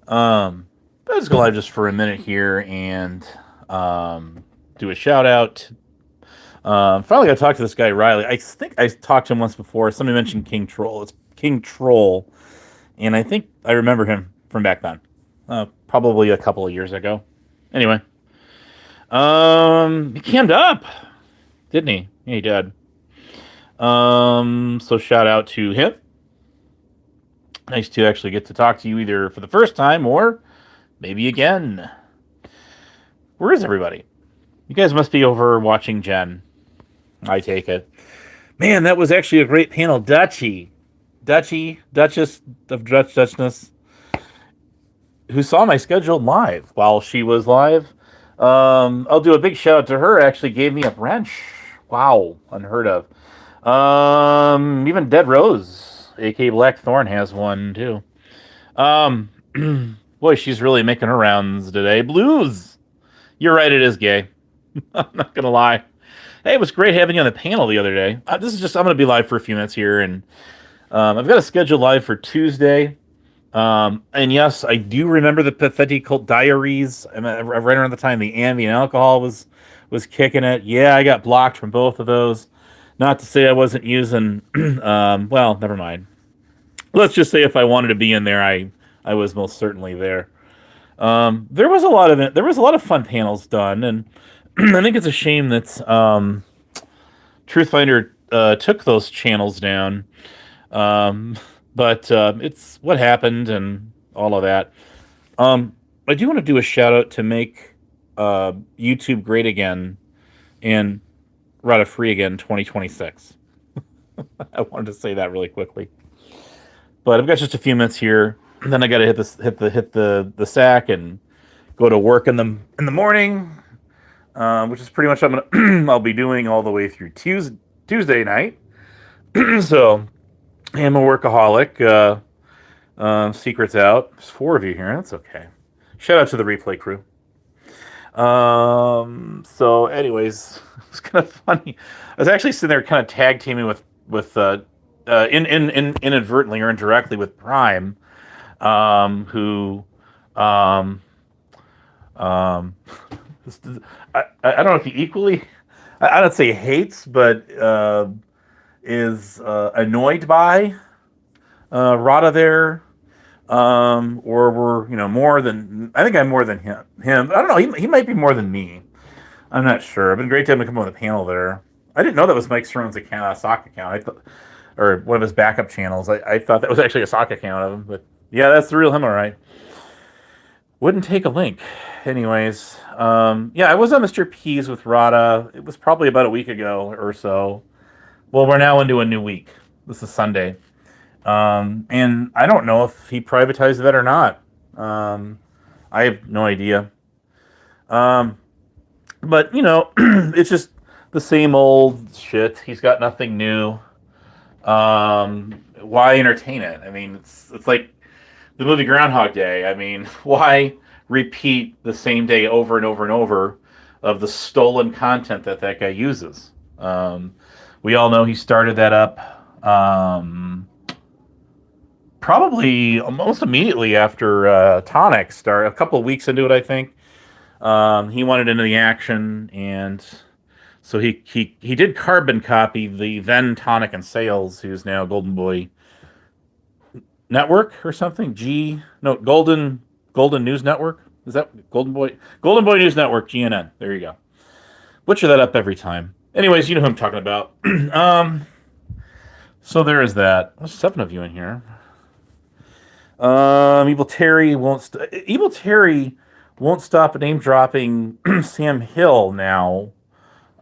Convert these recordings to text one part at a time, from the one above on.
But let's go live just for a minute here and do a shout out. Finally, got to talk to this guy Riley. I think I talked to him once before. Somebody mentioned King Troll. It's King Troll, and I think I remember him from back then, probably a couple of years ago. Anyway, he cammed up, didn't he? Yeah, he did. So shout out to him. Nice to actually get to talk to you either for the first time or maybe again. Where is everybody? You guys must be over watching Jen. I take it. Man, that was actually a great panel. Duchess of Dutchness, who saw my scheduled live while she was live. I'll do a big shout out to her. Actually, gave me a wrench. Wow, unheard of. Even Dead Rose, aka Blackthorn, has one too. Um, Boy, she's really making her rounds today. Blues. You're right. It is gay. I'm not gonna lie. Hey, it was great having you on the panel the other day. This is just I'm gonna be live for a few minutes here, and I've got a schedule live for Tuesday. And yes, I do remember the Pathetic Cult Diaries. Right around the time the ambient alcohol was kicking it. Yeah, I got blocked from both of those. Not to say I wasn't using. Well, never mind. Let's just say if I wanted to be in there, I was most certainly there. There was a lot of it. There was a lot of fun panels done, and I think it's a shame that Truthfinder took those channels down. Um, but it's what happened and all of that. I do want to do a shout out to make YouTube great again and RaTa free again 2026. I wanted to say that really quickly, but I've got just a few minutes here. And then I got to hit the sack and go to work in the morning, which is pretty much what I'll be doing all the way through Tuesday night. So I'm a workaholic. Secrets out. There's four of you here. That's okay. Shout out to the replay crew. So, anyways, it was kind of funny. I was actually sitting there, kind of tag teaming with inadvertently or indirectly with Prime, who um, um, I don't know if he equally, I don't say hates, but is annoyed by RaTa there, or we're more than I think I'm more than him. I don't know. He might be more than me. I'm not sure. It's been great to have him come on the panel there. I didn't know that was Mike Strone's account, sock account. I thought, or one of his backup channels. I thought that was actually a sock account of him. But yeah, that's the real him, all right. Wouldn't take a link. Anyways, yeah, I was on Mr. P's with RaTa. It was probably about a week ago or so. Well, we're now into a new week. This is Sunday. And I don't know if he privatized that or not. I have no idea. Um, but, it's just the same old shit. He's got nothing new. Why entertain it? I mean, it's like the movie Groundhog Day. I mean, why repeat the same day over and over and over of the stolen content that guy uses? We all know he started that up probably almost immediately after Tonic started, a couple of weeks into it, I think. He wanted into the action, and so he did carbon copy the then Tonic and Sales, who's now Golden Boy Network or something. Golden News Network. Is that Golden Boy News Network, GNN. There you go. Butcher that up every time. Anyways, you know who I'm talking about. So there is that. There's 7 of you in here. Evil Terry won't stop name dropping Sam Hill now.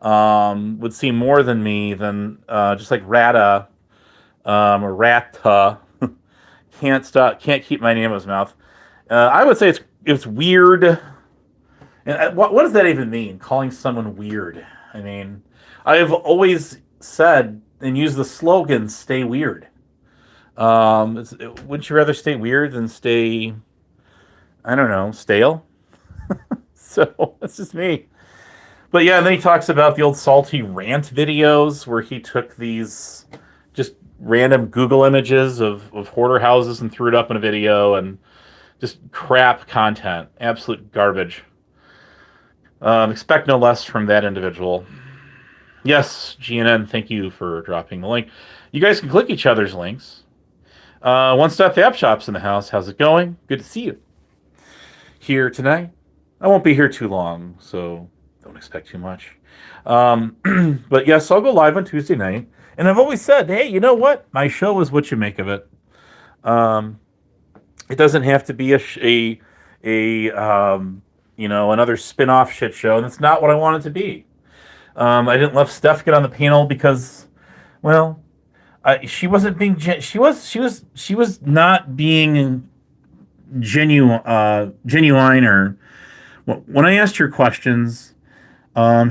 Would seem more than me than just like RaTa or RaTa can't keep my name in his mouth. I would say it's weird. And what does that even mean? Calling someone weird? I mean, I have always said and used the slogan "Stay weird." Wouldn't you rather stay weird than stay, I don't know, stale? So that's just me. But yeah, and then he talks about the old salty rant videos where he took these just random Google images of hoarder houses and threw it up in a video and just crap content, absolute garbage. Expect no less from that individual. Yes, GNN, thank you for dropping the link. You guys can click each other's links. One Step App Shop's in the house. How's it going? Good to see you here tonight. I won't be here too long, so don't expect too much. But yes, I'll go live on Tuesday night. And I've always said, hey, you know what? My show is what you make of it. Um, it doesn't have to be another spin-off shit show, and it's not what I want it to be. I didn't let Steph get on the panel because, well, she wasn't being she was not being genuine. Or when I asked her questions,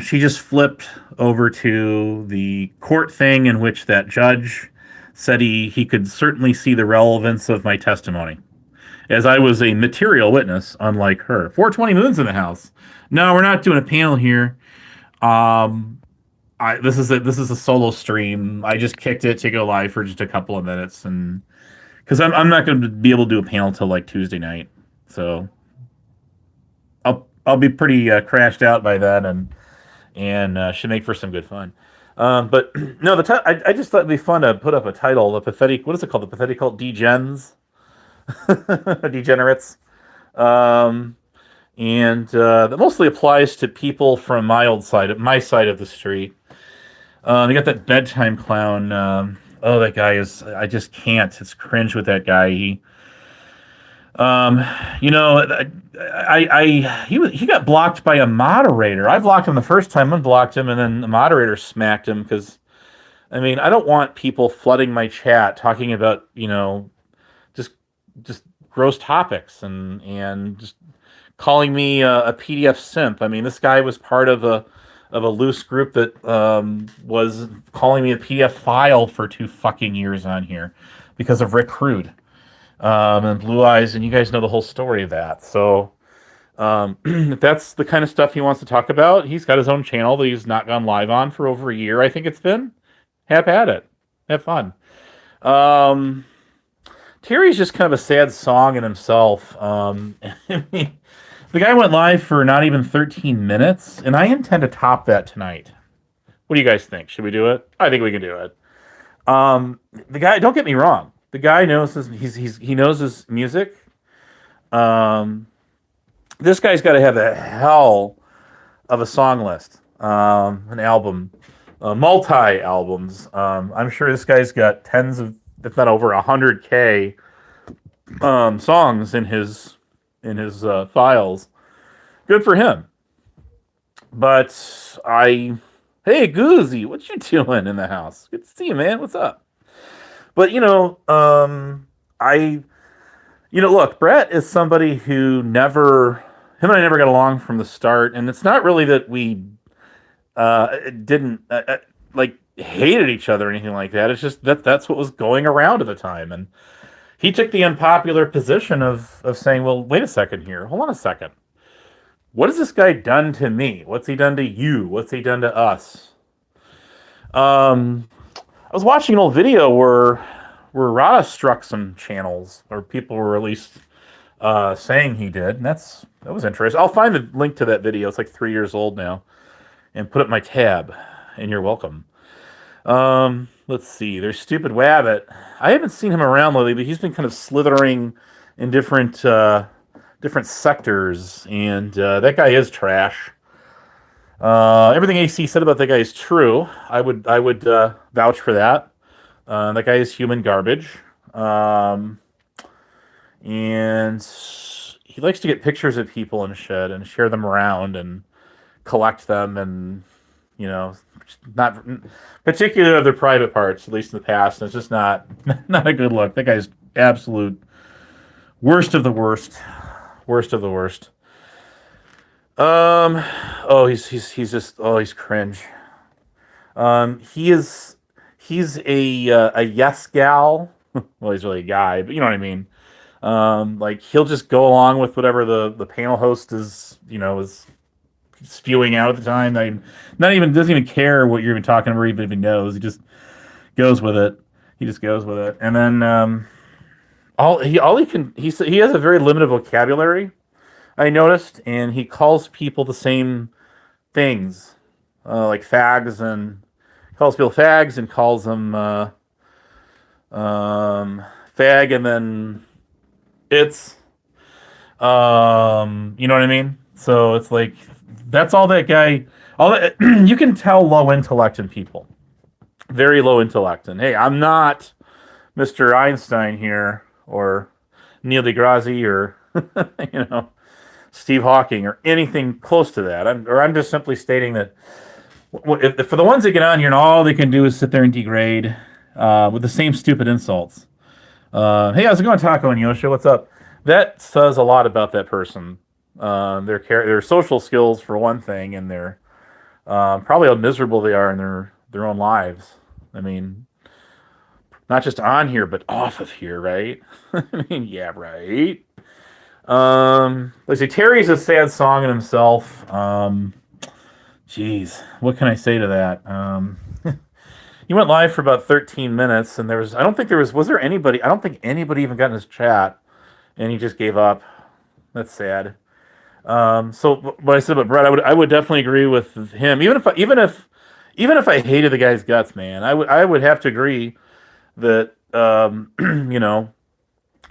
she just flipped over to the court thing in which that judge said he could certainly see the relevance of my testimony, as I was a material witness, unlike her. 420 Moons in the house. No, we're not doing a panel here. Um, this is a solo stream. I just kicked it to go live for just a couple of minutes, and because I'm not going to be able to do a panel till like Tuesday night, so I'll be pretty crashed out by then, and should make for some good fun. But no, I just thought it'd be fun to put up a title, the pathetic. What is it called? The pathetic cult degens, degenerates. Um, and that mostly applies to people from my side of the street. They got that bedtime clown. That guy is. I just can't. It's cringe with that guy. Um, he got blocked by a moderator. I blocked him the first time, unblocked him, and then the moderator smacked him because. I mean, I don't want people flooding my chat talking about just just gross topics and just calling me a PDF simp. I mean, this guy was part of a loose group that was calling me a PDF file for 2 fucking years on here because of Rick Crude and Blue Eyes, and you guys know the whole story of that. So if that's the kind of stuff he wants to talk about, he's got his own channel that he's not gone live on for over a year. I think it's been. Have at it. Have fun. Um, Terry's just kind of a sad song in himself. The guy went live for not even 13 minutes, and I intend to top that tonight. What do you guys think? Should we do it? I think we can do it. The guy, don't get me wrong. The guy knows he knows his music. Um, this guy's got to have a hell of a song list, an album, multi albums. I'm sure this guy's got tens of, if not over 100K songs in his files. Good for him. But hey Goozy, what you doing in the house? Good to see you, man. What's up? But look, Brett is somebody who him and I never got along from the start, and it's not really that we didn't like hated each other or anything like that. It's just that's what was going around at the time, and he took the unpopular position of saying, well, wait a second here. Hold on a second. What has this guy done to me? What's he done to you? What's he done to us? I was watching an old video where RaTa struck some channels, or people were at least saying he did, and that was interesting. I'll find the link to that video. It's like 3 years old now, and put it in my tab, and you're welcome. Let's see. There's Stupid Wabbit. I haven't seen him around lately, but he's been kind of slithering in different sectors, and that guy is trash. Everything AC said about that guy is true. I would vouch for that. That guy is human garbage. And he likes to get pictures of people and shit and share them around and collect them, and not particularly of their private parts, at least in the past. And it's just not a good look. That guy's absolute worst of the worst. Worst of the worst. He's cringe. He's a yes gal. Well, he's really a guy, but you know what I mean. Like he'll just go along with whatever the panel host is spewing out at the time. Doesn't even care what you're even talking about, even if he knows. He just goes with it. And then he has a very limited vocabulary. I noticed, and he calls people the same things, like fags, and calls people fags and calls them fag, and then it's you know what I mean. So it's like that's all that guy. All that you can tell low intellect in people, very low intellect. And hey, I'm not Mr. Einstein here, or Neil deGrasse, or you know, Steve Hawking, or anything close to that. I'm just simply stating that for the ones that get on here and all they can do is sit there and degrade with the same stupid insults. Hey, how's it going, Taco and Yosha? What's up? That says a lot about that person. Their social skills, for one thing, and their probably how miserable they are in their own lives. I mean, not just on here, but off of here, right? I mean, yeah, right. Let's see. Terry's a sad song in himself. Geez, what can I say to that? He went live for about 13 minutes, and I don't think was there anybody? I don't think anybody even got in his chat, and he just gave up. That's sad. So what I said about Brett, I would definitely agree with him. Even if I hated the guy's guts, man, I would have to agree that you know,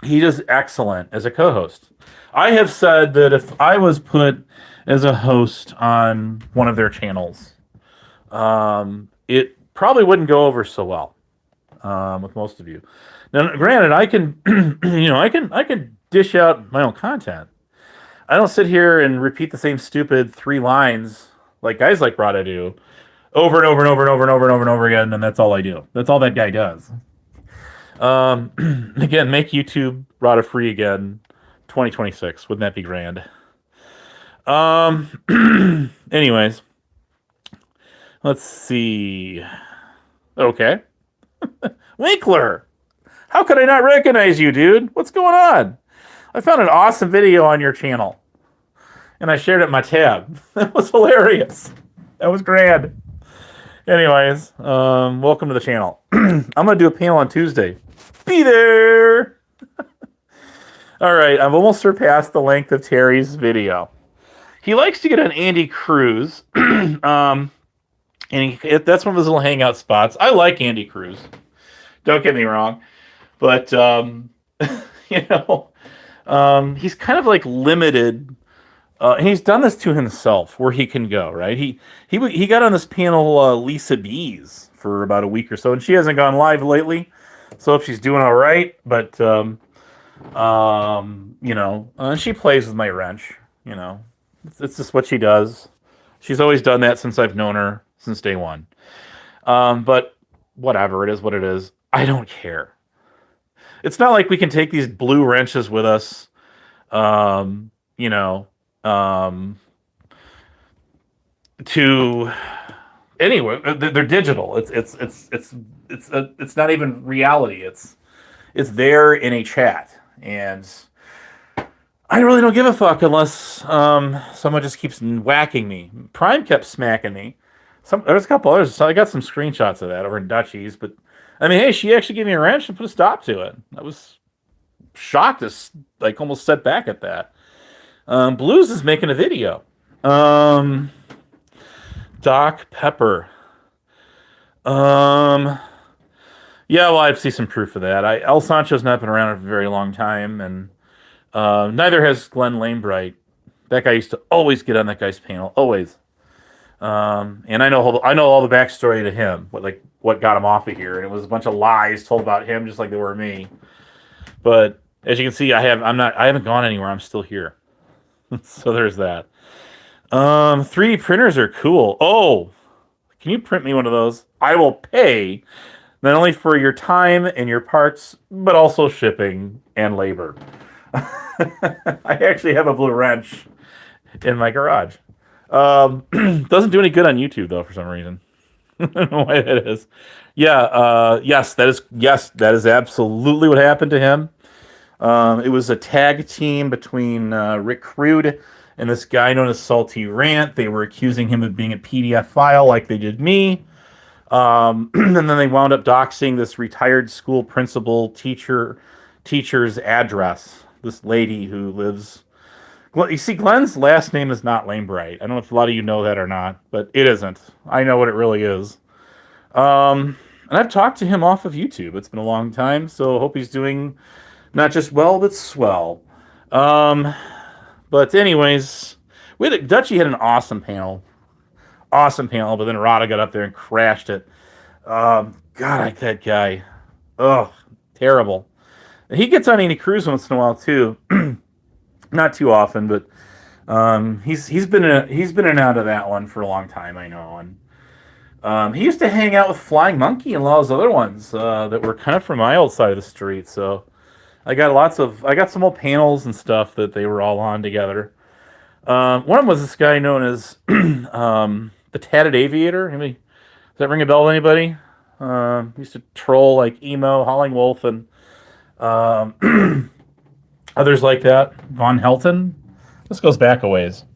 he is excellent as a co-host. I have said that if I was put as a host on one of their channels, it probably wouldn't go over so well with most of you. Now, granted, I can, you know, I can dish out my own content. I don't sit here and repeat the same stupid 3 lines like guys like RaTa do over and over and over and over and over and over and over again, and that's all I do. That's all that guy does. Again, make YouTube RaTa free again, 2026. Wouldn't that be grand? Anyways, let's see. Okay. Winkler, how could I not recognize you, dude? What's going on? I found an awesome video on your channel, and I shared it in my tab. That was hilarious. That was grand. Anyways, welcome to the channel. I'm going to do a panel on Tuesday. Be there! All right, I've almost surpassed the length of Terry's video. He likes to get on Andy Cruz, and that's one of his little hangout spots. I like Andy Cruz. Don't get me wrong. But, you know, he's kind of like limited. And he's done this to himself, where he can go, right? He got on this panel, Lisa Bees, for about a week or so, and she hasn't gone live lately. So if she's doing all right, but you know, she plays with my wrench. You know, it's just what she does. She's always done that since I've known her, since day one. But whatever, it is what it is. I don't care. It's not like we can take these blue wrenches with us. You know. To anyway, they're digital. It's not even reality. It's there in a chat, and I really don't give a fuck unless someone just keeps whacking me. Prime kept smacking me. There's a couple others. So I got some screenshots of that over in Dutchies, but I mean, hey, she actually gave me a wrench and put a stop to it. I was shocked, like almost set back at that. Blues is making a video. Doc Pepper. Yeah, well, I see some proof of that. El Sancho's not been around for a very long time, and neither has Glenn Lanebright. That guy used to always get on that guy's panel, always. And I know all the backstory to him, what got him off of here, and it was a bunch of lies told about him, just like they were me. But as you can see, I haven't gone anywhere. I'm still here. So there's that. 3D printers are cool. Oh, can you print me one of those? I will pay not only for your time and your parts, but also shipping and labor. I actually have a blue wrench in my garage. Doesn't do any good on YouTube though, for some reason. I don't know why that is. Yeah, yes, that is absolutely what happened to him. It was a tag team between Rick Crude and this guy known as Salty Rant. They were accusing him of being a PDF file like they did me. And then they wound up doxing this retired school principal, teacher teacher's address. This lady who lives. Well, you see, Glenn's last name is not Lane Bright. I don't know if a lot of you know that or not, but it isn't. I know what it really is. And I've talked to him off of YouTube. It's been a long time, so hope he's doing not just well, but swell. Um, but anyways, Dutchie had an awesome panel. But then RaTa got up there and crashed it. God, that guy, oh, terrible. He gets on Andy Cruz once in a while too, not too often, but he's been in and out of that one for a long time, I know. And he used to hang out with Flying Monkey and a lot of those other ones that were kind of from my old side of the street. So I got some old panels and stuff that they were all on together. One of them was this guy known as the Tatted Aviator. Does that ring a bell to anybody? He used to troll like Emo, Howling Wolf, and others like that. Von Helton. This goes back a ways.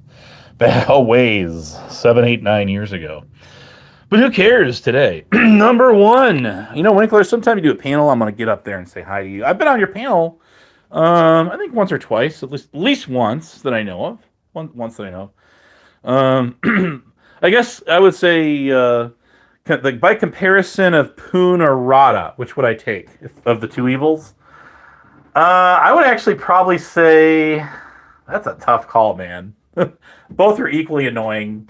7, 8, 9 years ago. But who cares today? Number one. You know, Winkler, sometime you do a panel, I'm going to get up there and say hi to you. I've been on your panel, I think once or twice, at least once that I know of. Once that I know of. I guess I would say, by comparison of Poon or RaTa, which would I take of the two evils? I would actually probably say that's a tough call, man. Both are equally annoying.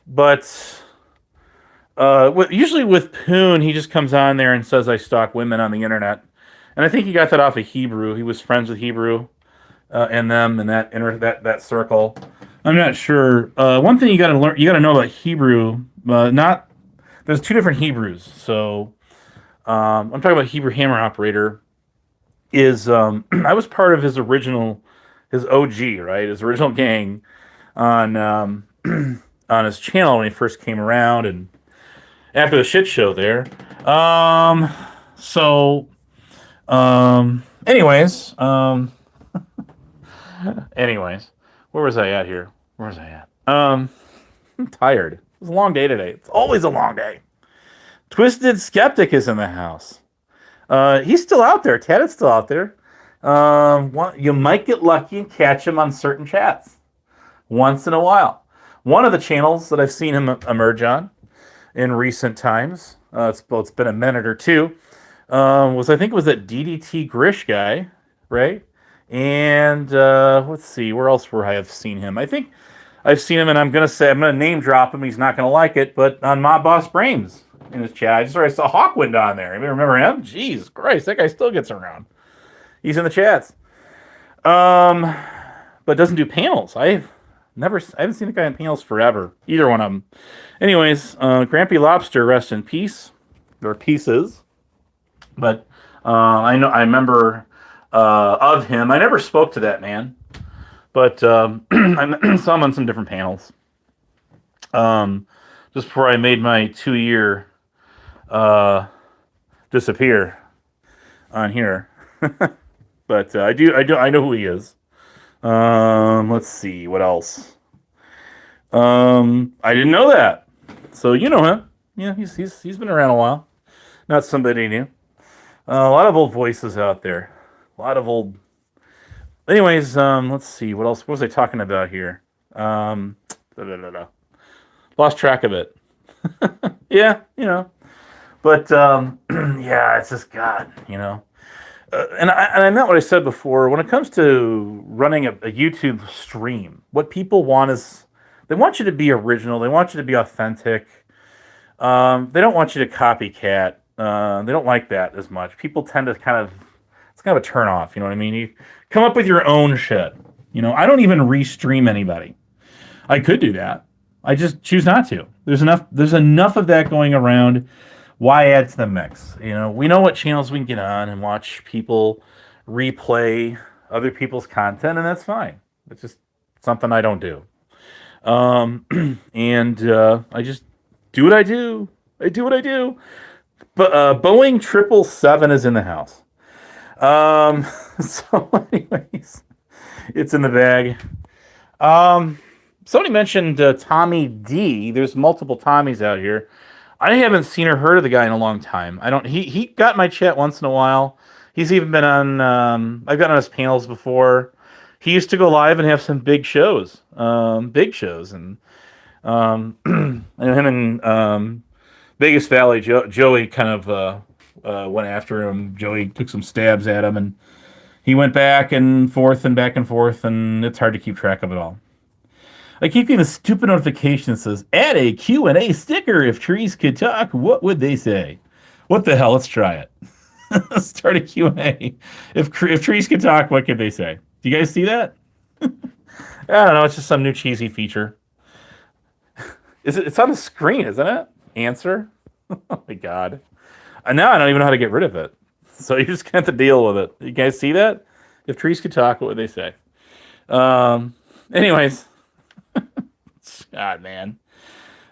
But usually with Poon, he just comes on there and says, I stalk women on the internet. And I think he got that off of Hebrew. He was friends with Hebrew and them in that circle. I'm not sure. One thing you got to know about Hebrew, there's two different Hebrews. So I'm talking about Hebrew Hammer Operator. I was part of his OG, right? His original gang on on his channel when he first came around and after the shit show there. Anyways, where was I at here? I'm tired. It was a long day today. It's always a long day. Twisted Skeptic is in the house. He's still out there. Ted is still out there. You might get lucky and catch him on certain chats once in a while. One of the channels that I've seen him emerge on in recent times, it's been a minute or two, was that DDT Grish guy, right? And let's see, where else I have seen him? I think I've seen him, and I'm gonna name drop him. He's not gonna like it, but on Mob Boss Brains in his chat, I saw Hawkwind on there. Anybody remember him? Jeez Christ, that guy still gets around. He's in the chats, but doesn't do panels. I haven't seen the guy in panels forever. Either one of them. Anyways, Grampy Lobster, rest in peace, or pieces. But I remember of him. I never spoke to that man, but I saw him on some different panels. Just before I made my 2-year disappear on here. But I know who he is. Let's see, what else? I didn't know that. So you know him. Yeah, he's been around a while. Not somebody new. A lot of old voices out there. A lot of old. Anyways, let's see, what else? What was I talking about here? Lost track of it. Yeah, But yeah, it's just God, and I meant what I said before. When it comes to running a YouTube stream, what people want is they want you to be original. They want you to be authentic. They don't want you to copycat. They don't like that as much. People tend to it's kind of a turn off. You know what I mean? You come up with your own shit. I don't even restream anybody. I could do that. I just choose not to. There's enough of that going around. Why add to the mix? We know what channels we can get on and watch people replay other people's content, and that's fine. It's just something I don't do. And I just do what I do. I do what I do. But Boeing 777 is in the house. So anyways, it's in the bag. Somebody mentioned Tommy D. There's multiple Tommies out here. I haven't seen or heard of the guy in a long time. He got my chat once in a while. He's even been on. I've gotten on his panels before. He used to go live and have some big shows, and and him and Vegas Valley, Joey kind of went after him. Joey took some stabs at him, and he went back and forth and back and forth, and it's hard to keep track of it all. I keep getting a stupid notification that says, add a Q&A sticker. If trees could talk, what would they say? What the hell? Let's try it. Let's start a Q&A. If trees could talk, what could they say? Do you guys see that? I don't know. It's just some new cheesy feature. It's on the screen, isn't it? Answer? Oh my God. And now I don't even know how to get rid of it. So you just have to deal with it. You guys see that? If trees could talk, what would they say? Anyways. God, man.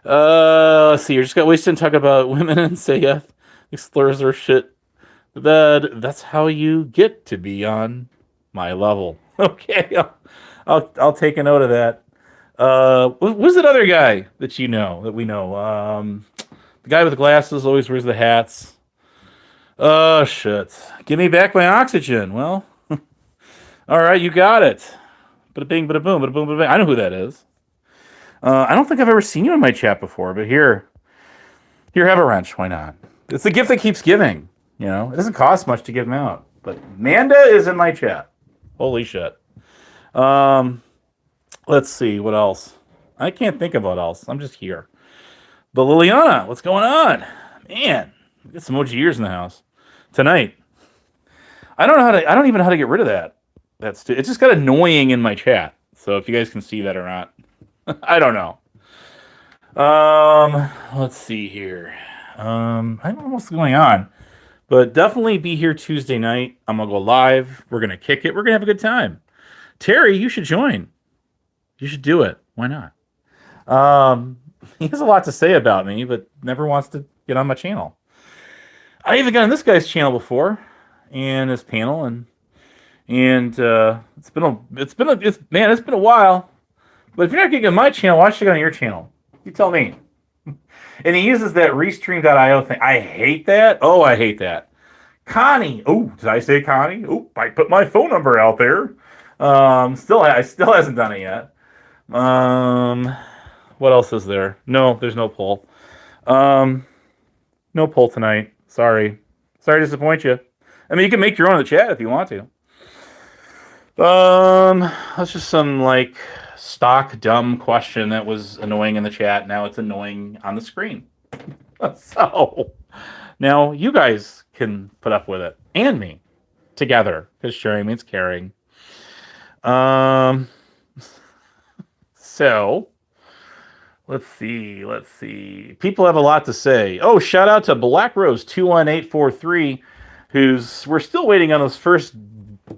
Let's see. You're just got wasted talking about women and say yeah, explorers are shit. The bed. That's how you get to be on my level. Okay, I'll take a note of that. Who's that other guy that you know that we know? The guy with the glasses always wears the hats. Oh shit! Give me back my oxygen. Well, all right, you got it. Bada bing, bada boom, bada boom, bada bing. I know who that is. I don't think I've ever seen you in my chat before, but here, have a wrench. Why not? It's the gift that keeps giving. You know, it doesn't cost much to give them out. But Manda is in my chat. Holy shit. Let's see what else. I can't think of what else. I'm just here. But Liliana, what's going on? Man, we got some OG ears in the house tonight. I don't even know how to get rid of that. It's just got annoying in my chat. So if you guys can see that or not. I don't know. Let's see here. I don't know what's going on, but definitely be here Tuesday night. I'm gonna go live. We're gonna kick it. We're gonna have a good time. Terry, you should join. You should do it. Why not? He has a lot to say about me, but never wants to get on my channel. I even got on this guy's channel before, and his panel, and it's been a while. But if you're not getting on my channel, why should I get on your channel? You tell me. And he uses that Restream.io thing. I hate that. Oh, I hate that. Connie. Oh, did I say Connie? Oh, I put my phone number out there. I still hasn't done it yet. What else is there? No, there's no poll. No poll tonight. Sorry to disappoint you. I mean, you can make your own in the chat if you want to. That's just some like stock dumb question that was annoying in the chat. Now it's annoying on the screen. So now you guys can put up with it and me together because sharing means caring. So let's see. People have a lot to say. Oh, shout out to Black Rose 21843, we're still waiting on those first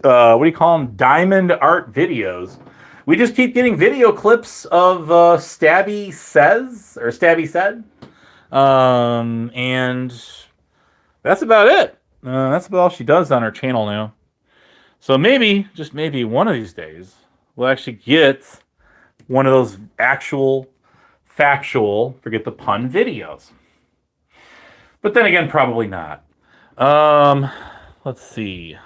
what do you call them? Diamond art videos. We just keep getting video clips of Stabby Said. And that's about it. That's about all she does on her channel now. So maybe, just maybe, one of these days, we'll actually get one of those actual, factual, forget the pun, videos. But then again, probably not. Let's see.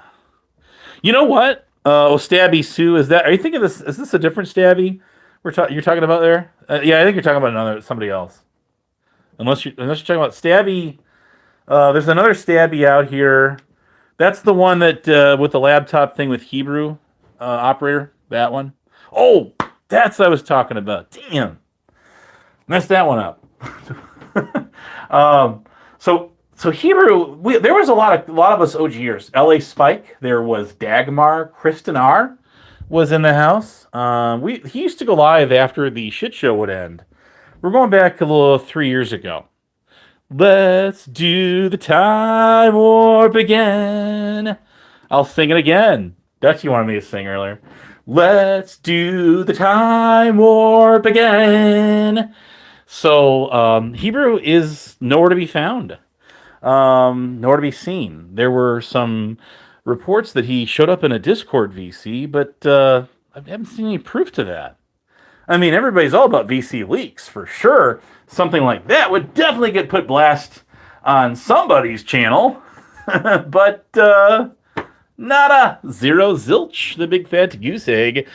You know what? Stabby Sue, are you thinking this? Is this a different Stabby you're talking about there? Yeah, I think you're talking about somebody else. Unless you're talking about Stabby. There's another Stabby out here. That's the one that with the laptop thing with Hebrew operator. That one. Oh, that's what I was talking about. Damn, messed that one up. So Hebrew. There was a lot of us OGers. L.A. Spike. There was Dagmar. Kristen R. was in the house. He used to go live after the shit show would end. We're going back a little 3 years ago. Let's do the time warp again. I'll sing it again. That's what you wanted me to sing earlier. Let's do the time warp again. So Hebrew is nowhere to be found. Nowhere to be seen. There were some reports that he showed up in a Discord VC, but I haven't seen any proof to that. I mean, everybody's all about VC leaks, for sure. Something like that would definitely get put blast on somebody's channel. But Nada. Zero. Zilch. The big fat goose egg.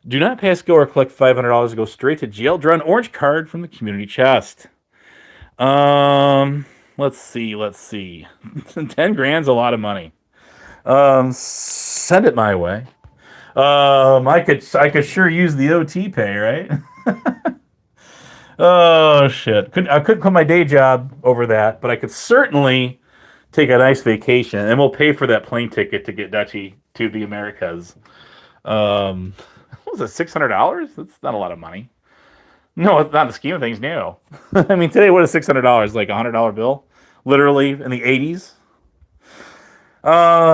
Do not pass go or collect $500 to go straight to jail. Draw an orange card from the community chest. Um, let's see. 10 grand's a lot of money. Send it my way. I could sure use the OT pay, right? Oh shit! I couldn't quit my day job over that, but I could certainly take a nice vacation, and we'll pay for that plane ticket to get Dutchy to the Americas. Um, what was it, $600? That's not a lot of money. No, it's not in the scheme of things. No, I mean today, what is $600? Like $100 bill, literally in the '80s.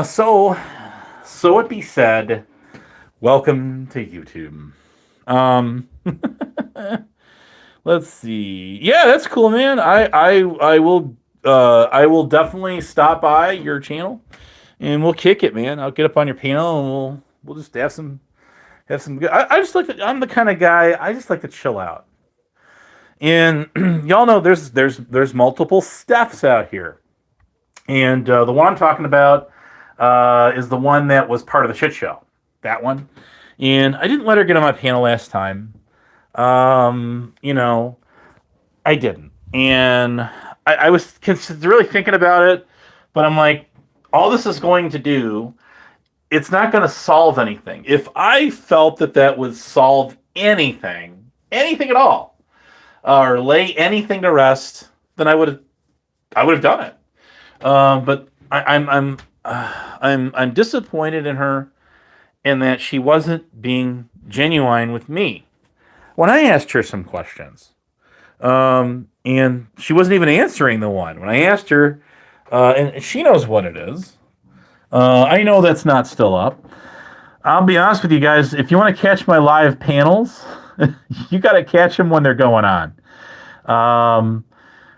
So it be said, welcome to YouTube. Um, let's see. Yeah, that's cool, man. I will definitely stop by your channel and we'll kick it, man. I'll get up on your panel and we'll just have some good. I just like I'm the kind of guy I just like to chill out. And y'all know there's multiple Stephs out here. And the one I'm talking about is the one that was part of the shit show. That one. And I didn't let her get on my panel last time. I didn't. And I was really thinking about it, but I'm like, all this is going to do, it's not going to solve anything. If I felt that would solve anything at all, or lay anything to rest, then I would have done it. But I'm disappointed in her, in that she wasn't being genuine with me when I asked her some questions. And she wasn't even answering the one when I asked her, and she knows what it is. I know that's not still up. I'll be honest with you guys. If you want to catch my live panels, you got to catch them when they're going on.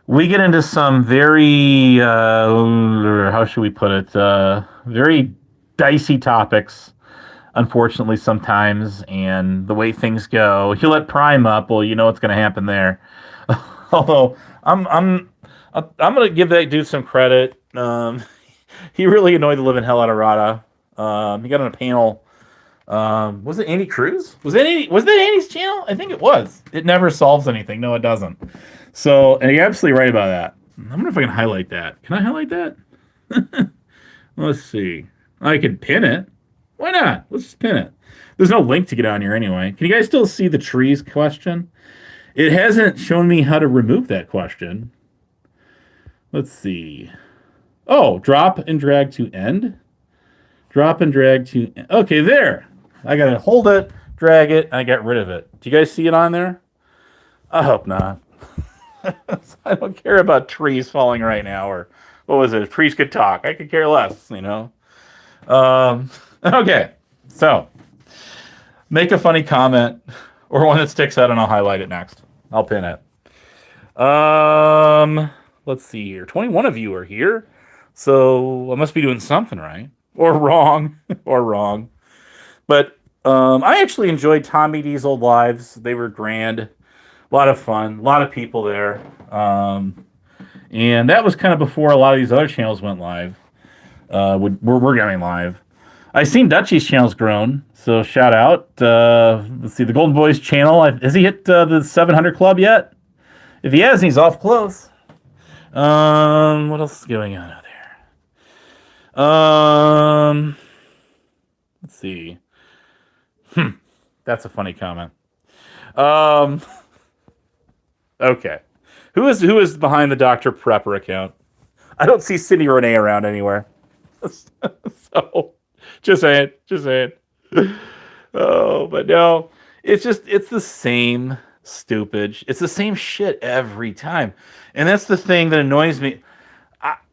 We get into some very, how should we put it, very dicey topics, unfortunately, sometimes, and the way things go. You let Prime up, well, you know what's going to happen there. Although, I'm going to give that dude some credit. He really annoyed the living hell out of RaTa. He got on a panel. Was it Andy Cruz? Was that Andy's channel? I think it was. It never solves anything. No, it doesn't. So, and you're absolutely right about that. I wonder if I can highlight that. Can I highlight that? Let's see. I can pin it. Why not? Let's just pin it. There's no link to get on here anyway. Can you guys still see the trees question? It hasn't shown me how to remove that question. Let's see. Oh, drop and drag to end. Drop and drag to... Okay, there. I got to hold it, drag it, and I got rid of it. Do you guys see it on there? I hope not. I don't care about trees falling right now, or what was it? Trees could talk. I could care less, you know. Okay, so make a funny comment or one that sticks out, and I'll highlight it next. I'll pin it. Let's see here. 21 of you are here, so I must be doing something right or wrong or wrong. But I actually enjoyed Tommy D's old lives. They were grand. A lot of fun. A lot of people there. And that was kind of before a lot of these other channels went live. We're going live. I've seen Dutchy's channel's grown, so shout out. Let's see, the Golden Boys channel. Has he hit the 700 club yet? If he has, he's off close. What else is going on out there? Let's see. That's a funny comment. Okay. Who is behind the Dr. Prepper account? I don't see Cindy Renee around anywhere. So, just saying. Oh, but no. It's the same stupid. It's the same shit every time. And that's the thing that annoys me.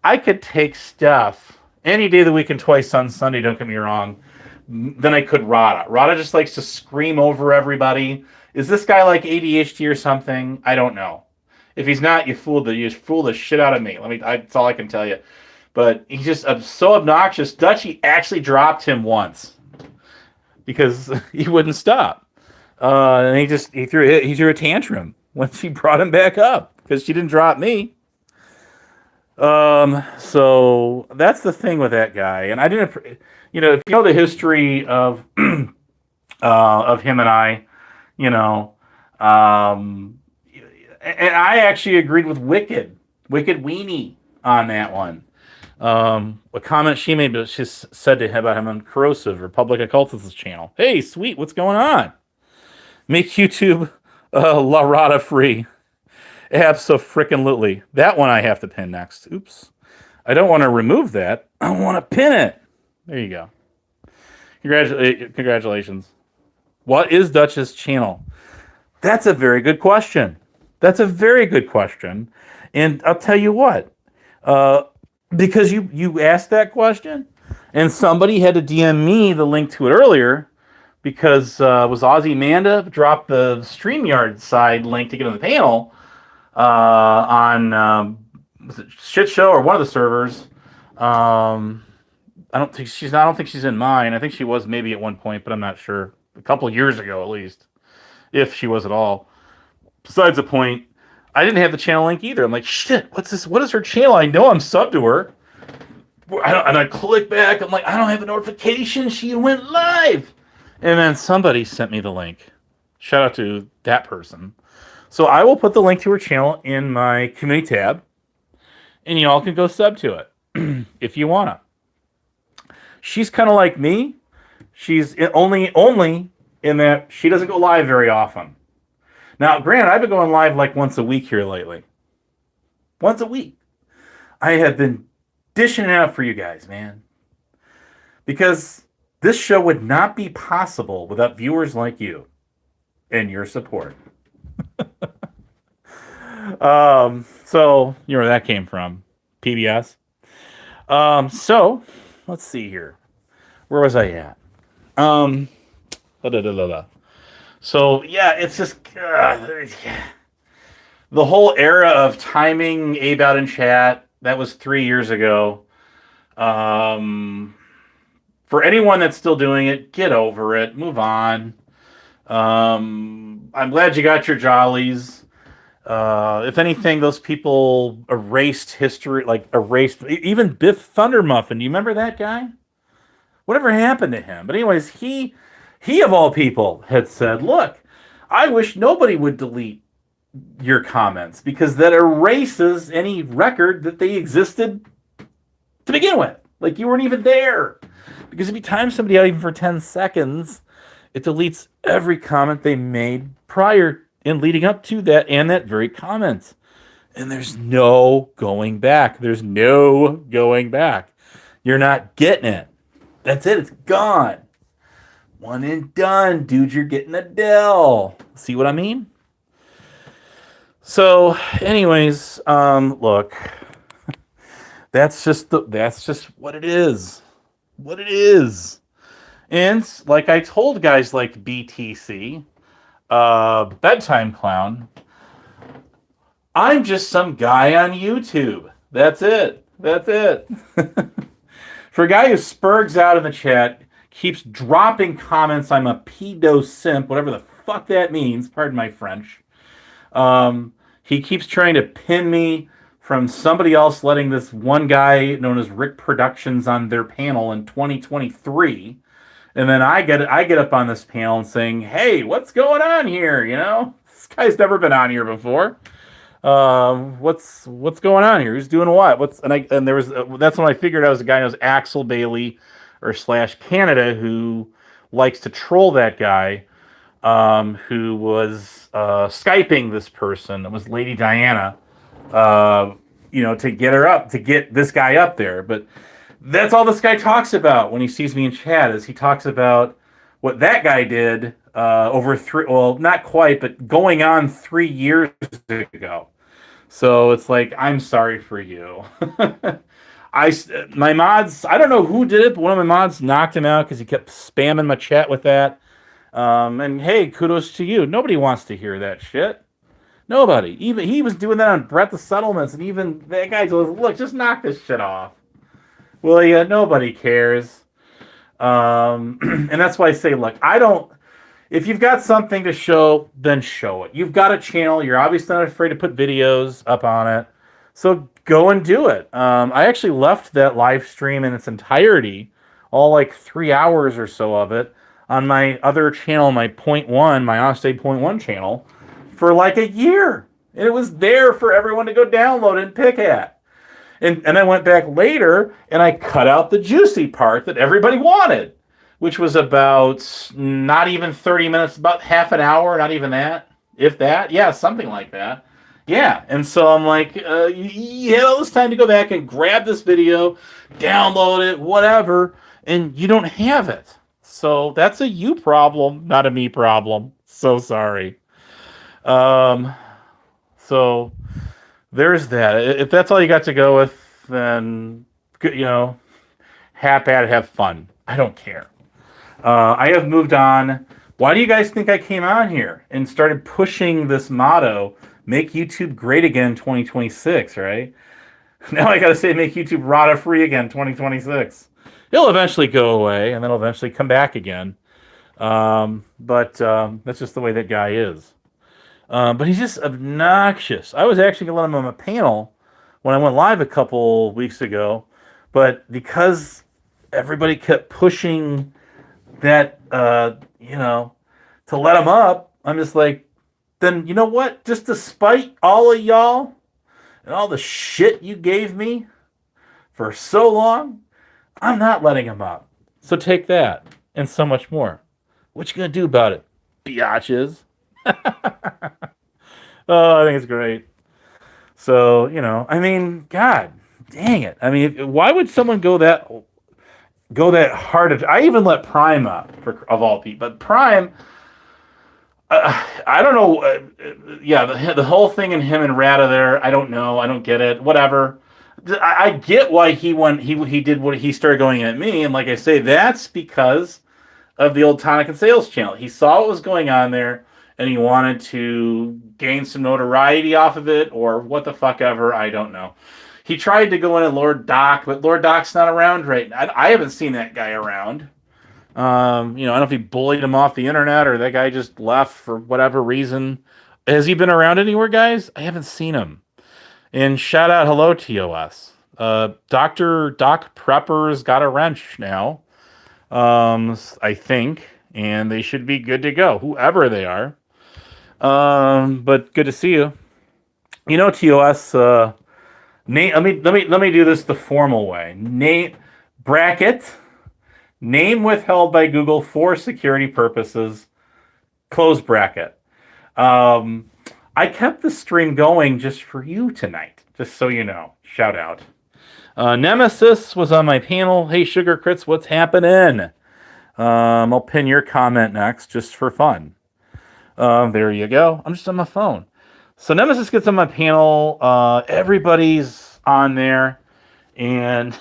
I could take stuff any day of the week and twice on Sunday, don't get me wrong, than I could RaTa. RaTa just likes to scream over everybody. Is this guy like ADHD or something? I don't know. If he's not, you fooled the shit out of me. That's all I can tell you. But he's just so obnoxious. Dutchy actually dropped him once because he wouldn't stop, and he threw a tantrum when she brought him back up because she didn't drop me. So that's the thing with that guy, and I didn't, if you know the history of him and I, you know, um, and I actually agreed with Wicked Weenie on that one. A comment she made, but she said to him about him on Corrosive or Public Occultist's channel. Hey, sweet, what's going on? Make YouTube RaTa free. Abso-frickin-lutely. That one I have to pin next. Oops. I don't want to remove that. I want to pin it. There you go. Congratulations. What is Dutch's channel? That's a very good question. That's a very good question. And I'll tell you what. Uh, because you asked that question, and somebody had to DM me the link to it earlier, because was Aussie Manda dropped the StreamYard side link to get on the panel on was it Shit Show or one of the servers. I don't think she's in mine. I think she was maybe at one point, but I'm not sure. A couple of years ago, at least, if she was at all. Besides the point, I didn't have the channel link either. I'm like, shit, what's this? What is her channel? I know I'm subbed to her. And I click back. I'm like, I don't have a notification. She went live. And then somebody sent me the link. Shout out to that person. So I will put the link to her channel in my community tab, and y'all can go sub to it if you wanna. She's kind of like me. She's only in that she doesn't go live very often. Now, granted, I've been going live like once a week here lately. Once a week. I have been dishing it out for you guys, man. Because this show would not be possible without viewers like you and your support. So you know where that came from. PBS. So let's see here. Where was I at? So yeah, it's just the whole era of timing Abe out in chat. That was 3 years ago. For anyone that's still doing it, get over it. Move on. I'm glad you got your jollies. If anything, those people erased history, even Biff Thundermuffin. Do you remember that guy? Whatever happened to him? But anyways, he of all people had said, look, I wish nobody would delete your comments because that erases any record that they existed to begin with. Like you weren't even there. Because if you time somebody out even for 10 seconds, it deletes every comment they made prior and leading up to that and that very comment. And there's no going back. There's no going back. You're not getting it. That's it. It's gone. One and done. Dude, you're getting a Dell. See what I mean? So, anyways, look. That's just what it is. What it is. And like I told guys like BTC, Bedtime Clown, I'm just some guy on YouTube. That's it. That's it. For a guy who spurgs out in the chat, keeps dropping comments, I'm a pedo simp, whatever the fuck that means, pardon my French. He keeps trying to pin me from somebody else letting this one guy known as Rick Productions on their panel in 2023. And then I get up on this panel and saying, hey, what's going on here? You know, this guy's never been on here before. What's going on here? Who's doing what? That's when I figured I was a guy knows Axel Bailey or / Canada who likes to troll that guy, who was Skyping this person. It was Lady Diana, to get this guy up there. But that's all this guy talks about when he sees me in chat is he talks about what that guy did not quite, but going on 3 years ago. So it's like, I'm sorry for you. My mods, I don't know who did it, but one of my mods knocked him out because he kept spamming my chat with that. And hey, kudos to you. Nobody wants to hear that shit. Nobody. Even he was doing that on Brett the Settlements, and even that guy goes, look, just knock this shit off. Well, yeah, nobody cares. And that's why I say, look, if you've got something to show, then show it. You've got a channel. You're obviously not afraid to put videos up on it. So go and do it. I actually left that live stream in its entirety, all like 3 hours or so of it, on my other channel, my point one, my Honest Point One channel, for like a year. And it was there for everyone to go download and pick at. And I went back later and I cut out the juicy part that everybody wanted, which was about not even 30 minutes, about half an hour, not even that, if that. Yeah, something like that. Yeah, and so I'm like, you had all this time to go back and grab this video, download it, whatever, and you don't have it. So that's a you problem, not a me problem. So sorry. Um, so there's that. If that's all you got to go with, then have at it, have fun. I don't care. I have moved on. Why do you guys think I came on here and started pushing this motto, make YouTube great again 2026, right? Now I got to say, make YouTube RaTa free again 2026. It'll eventually go away, and then it'll eventually come back again. But that's just the way that guy is. But he's just obnoxious. I was actually going to let him on my panel when I went live a couple weeks ago, but because everybody kept pushing that, to let him up, I'm just like, then you know what? Just to spite all of y'all and all the shit you gave me for so long, I'm not letting him up. So take that and so much more. What you gonna do about it, biatches? Oh, I think it's great. So, I mean, God dang it. I mean, why would someone go that hard? I even let Prime up, of all people. But Prime, I don't know. Yeah, the whole thing in him and RaTa there, I don't know. I don't get it. Whatever. I get why he did what he started going at me. And like I say, that's because of the old Tonic and Sales channel. He saw what was going on there, and he wanted to gain some notoriety off of it, or what the fuck ever. I don't know. He tried to go in at Lord Doc, but Lord Doc's not around right now. I haven't seen that guy around. I don't know if he bullied him off the internet or that guy just left for whatever reason. Has he been around anywhere, guys? I haven't seen him. And shout out, hello, TOS. Dr. Doc Prepper's got a wrench now, I think, and they should be good to go, whoever they are. But good to see you. TOS. Let me do this the formal way. Name withheld by Google for security purposes. Close bracket. I kept the stream going just for you tonight, just so you know. Shout out. Nemesis was on my panel. Hey, Sugar Crits, what's happening? I'll pin your comment next, just for fun. There you go. I'm just on my phone. So Nemesis gets on my panel. Everybody's on there, and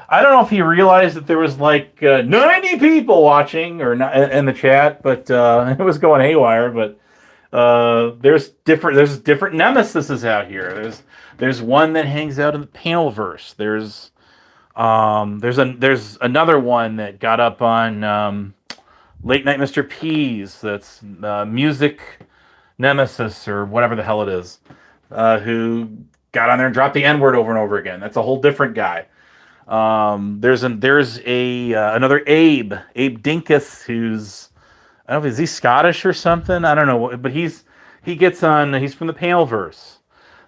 I don't know if he realized that there was like 90 people watching or not in the chat, but it was going haywire. But there's different Nemesises out here. There's one that hangs out in the panelverse. There's another one that got up on Late Night Mr. P's. That's Music Nemesis or whatever the hell it is, who got on there and dropped the N-word over and over again. That's a whole different guy. There's another Abe Dinkus, who's, I don't know, is he Scottish or something? I don't know, but he's from the Panelverse.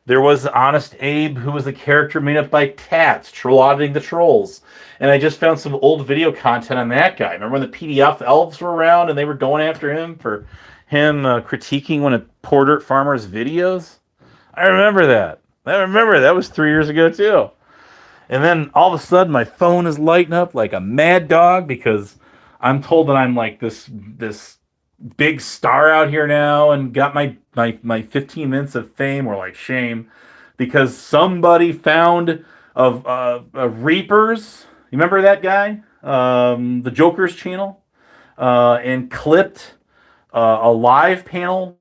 There was Honest Abe, who was a character made up by Tats, troll auditing the trolls. And I just found some old video content on that guy. Remember when the PDF elves were around and they were going after him for him critiquing one of Porter Farmer's videos? I remember that. That was 3 years ago too. And then all of a sudden my phone is lighting up like a mad dog because I'm told that I'm like this big star out here now and got my 15 minutes of fame, or like shame, because somebody found of Reapers. You remember that guy? The Joker's channel, and clipped a live panel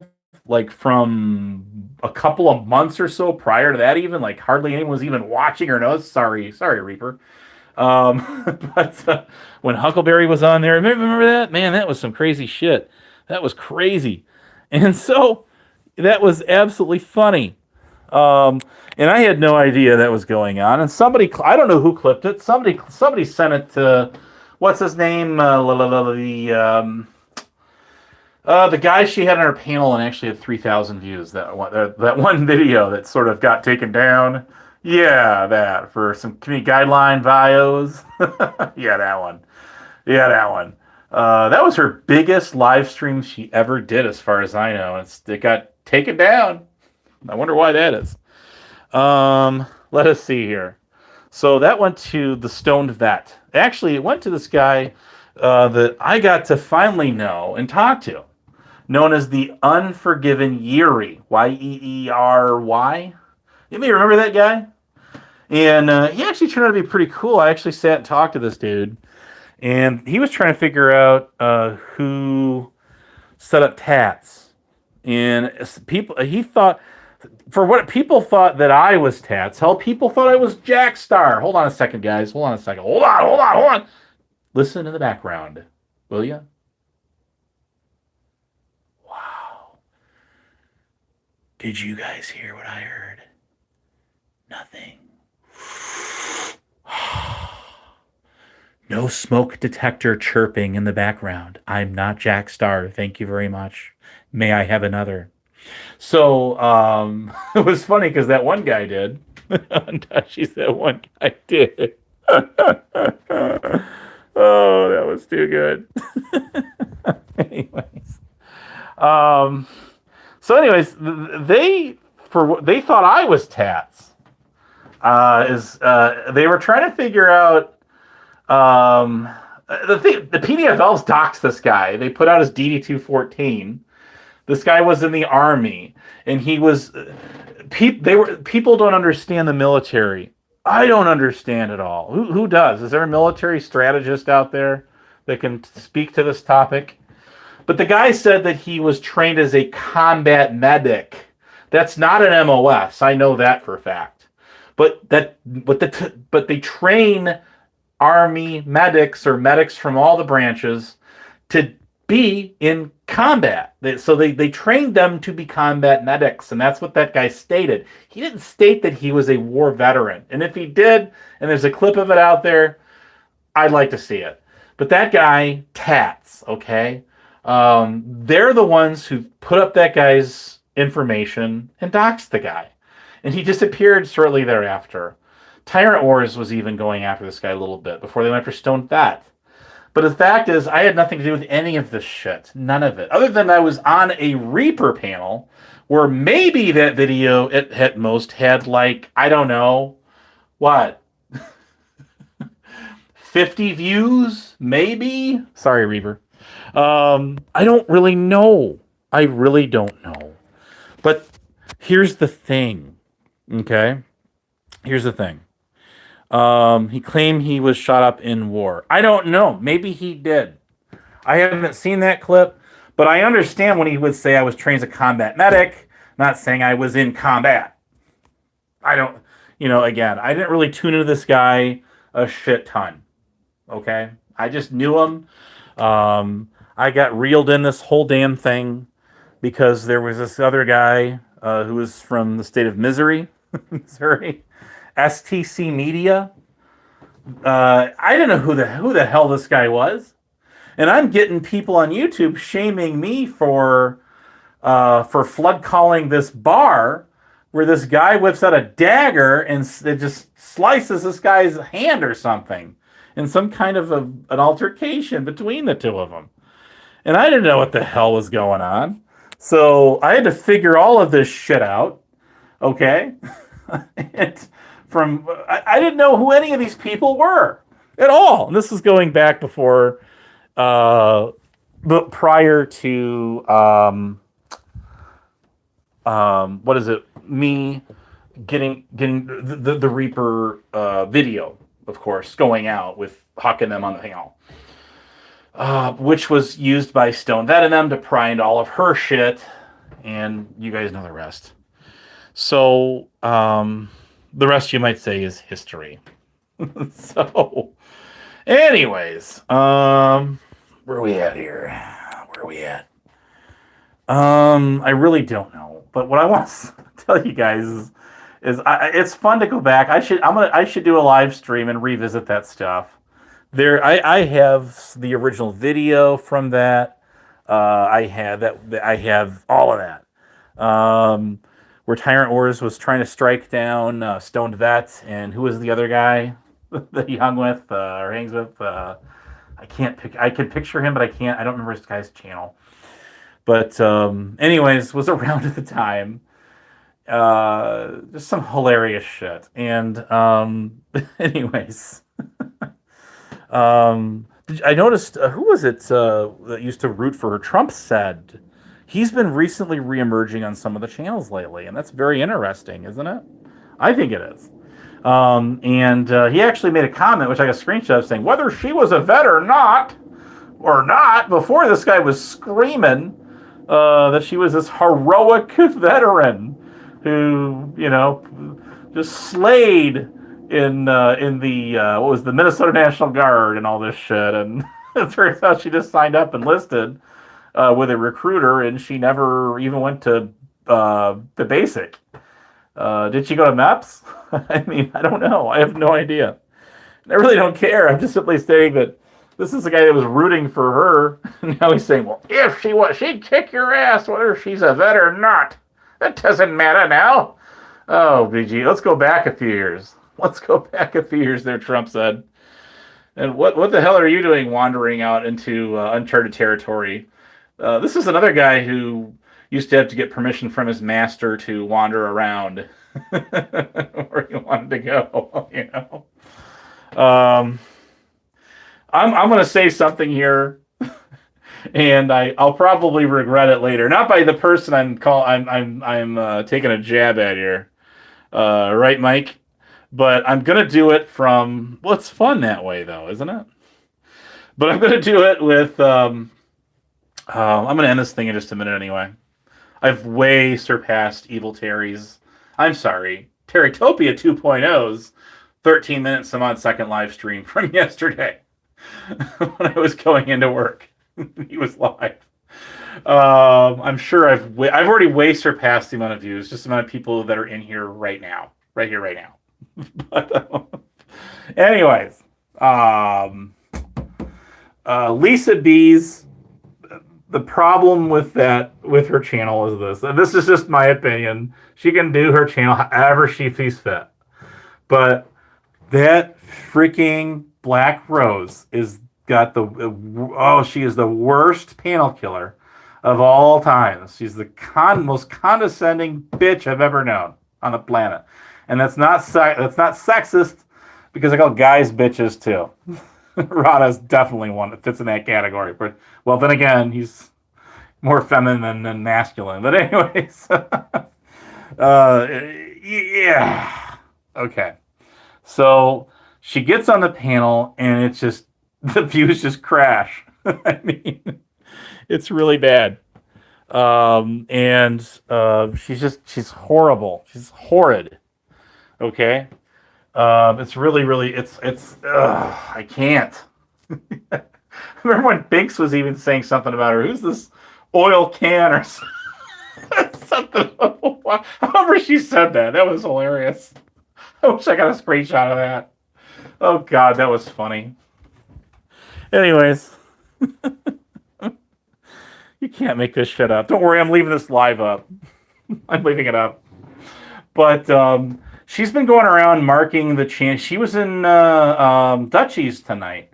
like from a couple of months or so prior to that, even like hardly anyone was even watching or knows. Sorry, Reaper. But when Huckleberry was on there, remember that? Man, that was some crazy shit. That was crazy. And so that was absolutely funny. And I had no idea that was going on. And somebody, I don't know who clipped it. Somebody sent it to, what's his name? The guy she had on her panel and actually had 3,000 views. That one video that sort of got taken down. Yeah, that for some community guideline bios. Yeah, that one. Yeah, that one. That was her biggest live stream she ever did, as far as I know. It got taken down. I wonder why that is. Let us see here. So that went to the Stoned Vet. Actually, it went to this guy that I got to finally know and talk to, known as the Unforgiven Yuri. Yeery. You may remember that guy? And he actually turned out to be pretty cool. I actually sat and talked to this dude. And he was trying to figure out who set up Tats. And he thought, for what people thought that I was Tats, hell, people thought I was Jack Star. Hold on a second, guys. Hold on a second. Hold on. Listen to the background, will you? Wow. Did you guys hear what I heard? Nothing. No smoke detector chirping in the background. I'm not Jack Star. Thank you very much. May I have another? So it was funny because that one guy did. She's that one guy did. Oh, that was too good. Anyways, anyways, they thought I was Tats. They were trying to figure out. The PDF Elves doxed this guy. They put out his DD-214. This guy was in the army, and he was. People don't understand the military. I don't understand it all. Who does? Is there a military strategist out there that can speak to this topic? But the guy said that he was trained as a combat medic. That's not an MOS. I know that for a fact. But they train Army medics or medics from all the branches to be in combat. They trained them to be combat medics, and that's what that guy stated. He didn't state that he was a war veteran. And if he did, and there's a clip of it out there, I'd like to see it. But that guy, Tats, okay? They're the ones who put up that guy's information and doxed the guy. And he disappeared shortly thereafter. Tyrant Wars was even going after this guy a little bit before they went for Stone Fat. But the fact is, I had nothing to do with any of this shit. None of it. Other than I was on a Reaper panel where maybe that video at most had like, I don't know, what? 50 views? Maybe? Sorry, Reaper. I don't really know. I really don't know. But here's the thing. Okay? Here's the thing. He claimed he was shot up in war. I don't know. Maybe he did. I haven't seen that clip, but I understand when he would say I was trained as a combat medic, not saying I was in combat. I don't, again, I didn't really tune into this guy a shit ton. Okay? I just knew him. I got reeled in this whole damn thing because there was this other guy who was from the state of Missouri. STC Media. I didn't know who the hell this guy was, and I'm getting people on YouTube shaming me for flood calling this bar where this guy whips out a dagger and it just slices this guy's hand or something in some kind of an altercation between the two of them, and I didn't know what the hell was going on, so I had to figure all of this shit out. Okay. I didn't know who any of these people were at all. And this is going back before, but prior to, what is it? Me getting the Reaper video, of course, going out with Huck and them on the panel, which was used by Stone Vet and them to pry into all of her shit, and you guys know the rest. So, the rest you might say is history. So, anyways, where are we at here? Where are we at? I really don't know. But what I want to tell you guys is It's fun to go back. I should do a live stream and revisit that stuff. I have the original video from that. I have all of that. Where Tyrant Wars was trying to strike down Stoned Vet, and who was the other guy that he hung with or hangs with? I can't pick. I could picture him, but I can't. I don't remember this guy's channel. But anyways, was around at the time. Just some hilarious shit. And anyways, I noticed who was it that used to root for her? Trump said he's been recently reemerging on some of the channels lately, and that's very interesting, isn't it? I think it is. And he actually made a comment, which I got a screenshot of, saying whether she was a vet or not, before this guy was screaming that she was this heroic veteran who, just slayed in the what was the Minnesota National Guard and all this shit, and it turns out she just signed up and enlisted with a recruiter, and she never even went to the basic. Did she go to MEPS? I mean, I don't know. I have no idea. I really don't care. I'm just simply saying that this is the guy that was rooting for her, and now he's saying, well, if she was, she'd kick your ass, whether she's a vet or not. That doesn't matter now. Oh, BG, let's go back a few years. Let's go back a few years there, Trump said. And what the hell are you doing wandering out into uncharted territory? This is another guy who used to have to get permission from his master to wander around where he wanted to go, I'm going to say something here, and I'll probably regret it later. Not by the person I'm taking a jab at here, right, Mike? But I'm going to do it from, well, it's fun that way, though, isn't it? But I'm going to do it with, I'm going to end this thing in just a minute anyway. I've way surpassed Evil Terry's, I'm sorry, Terrytopia 2.0's 13 minutes some odd second live stream from yesterday when I was going into work. He was live. I'm sure I've already way surpassed the amount of views, just the amount of people that are in here right now. Right here, right now. But anyways, Lisa B's, the problem with her channel is this. And this is just my opinion. She can do her channel however she sees fit. But that freaking Black Rose is got she is the worst panel killer of all time. She's the most condescending bitch I've ever known on the planet. And that's not sexist, because I call guys bitches too. RaTa's definitely one that fits in that category. But, well, then again, he's more feminine than masculine. But anyways, yeah. Okay. So she gets on the panel, and it's just, the views just crash. I mean, it's really bad. And she's horrible. She's horrid. Okay. It's really, I can't. I remember when Binks was even saying something about her. Who's this oil can or something? However she said that. That was hilarious. I wish I got a screenshot of that. Oh, God, that was funny. Anyways. You can't make this shit up. Don't worry, I'm leaving this live up. I'm leaving it up. But she's been going around marking the channel. She was in Dutchies tonight,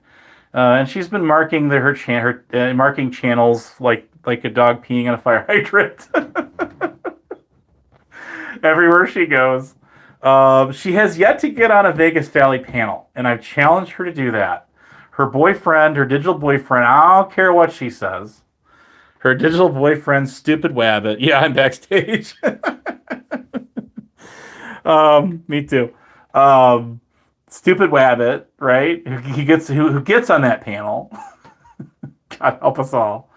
and she's been marking marking channels like a dog peeing in a fire hydrant. Everywhere she goes. She has yet to get on a Vegas Valley panel, and I've challenged her to do that. Her boyfriend, her digital boyfriend, I don't care what she says. Her digital boyfriend, Stupid Wabbit. Yeah, I'm backstage. Me too. Stupid Wabbit, right? Who gets on that panel? God help us all.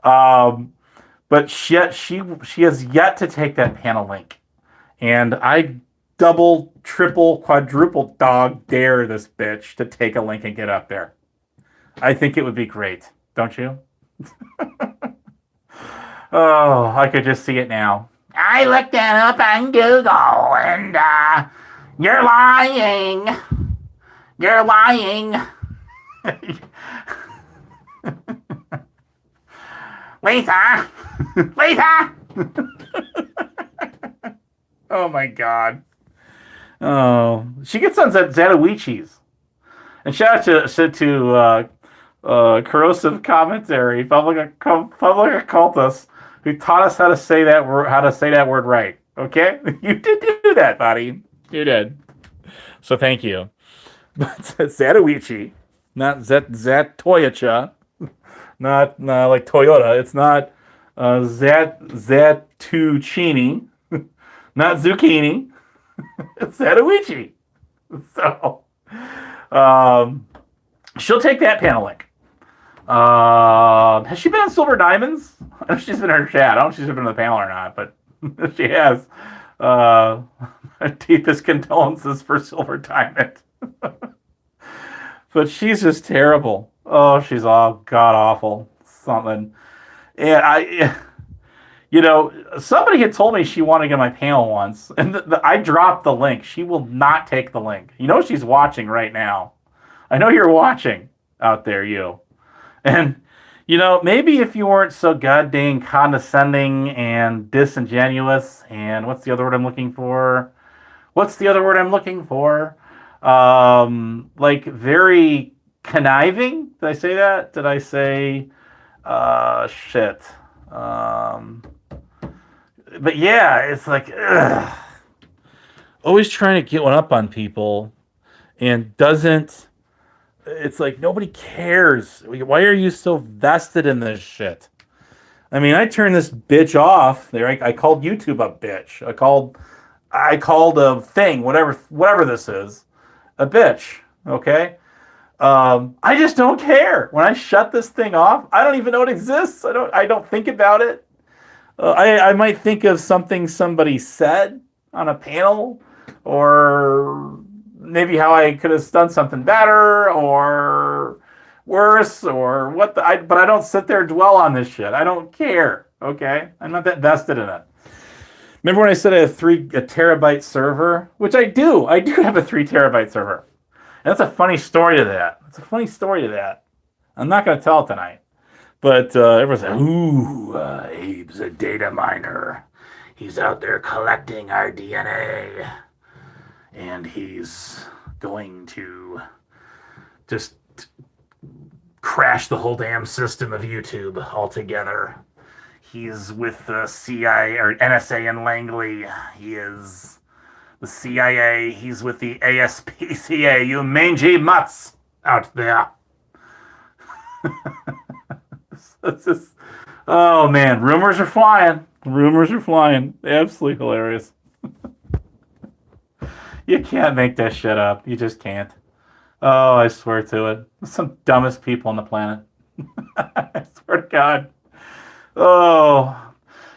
But she has yet to take that panel link, and I double, triple, quadruple dog dare this bitch to take a link and get up there. I think it would be great, don't you? Oh, I could just see it now. I looked it up on Google, and you're lying. You're lying. Lisa! Lisa! Oh my god. Oh, she gets on Zatoichis. And shout out to corrosive commentary, public occultist, who taught us how to say that word right. Okay, you did do that, buddy. You did. So thank you. But Zatoichi, not Zatoicha, not like Toyota. It's not Zatuccini, not zucchini. It's Zatoichi. So, she'll take that panel link. Has she been on Silver Diamonds? I know she's been in her chat. I don't know if she's been on the panel or not, but she has. Deepest condolences for Silver Diamond. But she's just terrible. Oh, she's all god awful. Something. And somebody had told me she wanted to get on my panel once, and I dropped the link. She will not take the link. She's watching right now. I know you're watching out there, you. And, maybe if you weren't so goddamn condescending and disingenuous, and what's the other word I'm looking for? Like very conniving? Did I say that? Did I say, shit. But yeah, it's like, ugh. Always trying to get one up on people and doesn't. It's like nobody cares. Why are you so vested in this shit? I mean, I turned this bitch off. I called YouTube a bitch. I called a thing, whatever this is, a bitch. Okay. I just don't care. When I shut this thing off, I don't even know it exists. I don't think about it. I might think of something somebody said on a panel, or maybe how I could have done something better or worse, or but I don't sit there and dwell on this shit. I don't care. Okay, I'm not that vested in it. Remember when I said I have a terabyte server, which I do. I do have a 3 terabyte server. And that's a funny story to that. I'm not going to tell it tonight. But everyone's like, ooh, Abe's a data miner. He's out there collecting our DNA. And he's going to just crash the whole damn system of YouTube altogether. He's with the CIA or NSA in Langley. He is the CIA. He's with the ASPCA. You mangy mutts out there. Oh man, rumors are flying. Absolutely hilarious. You can't make that shit up. You just can't. Oh, I swear to it. Some dumbest people on the planet. I swear to God. Oh,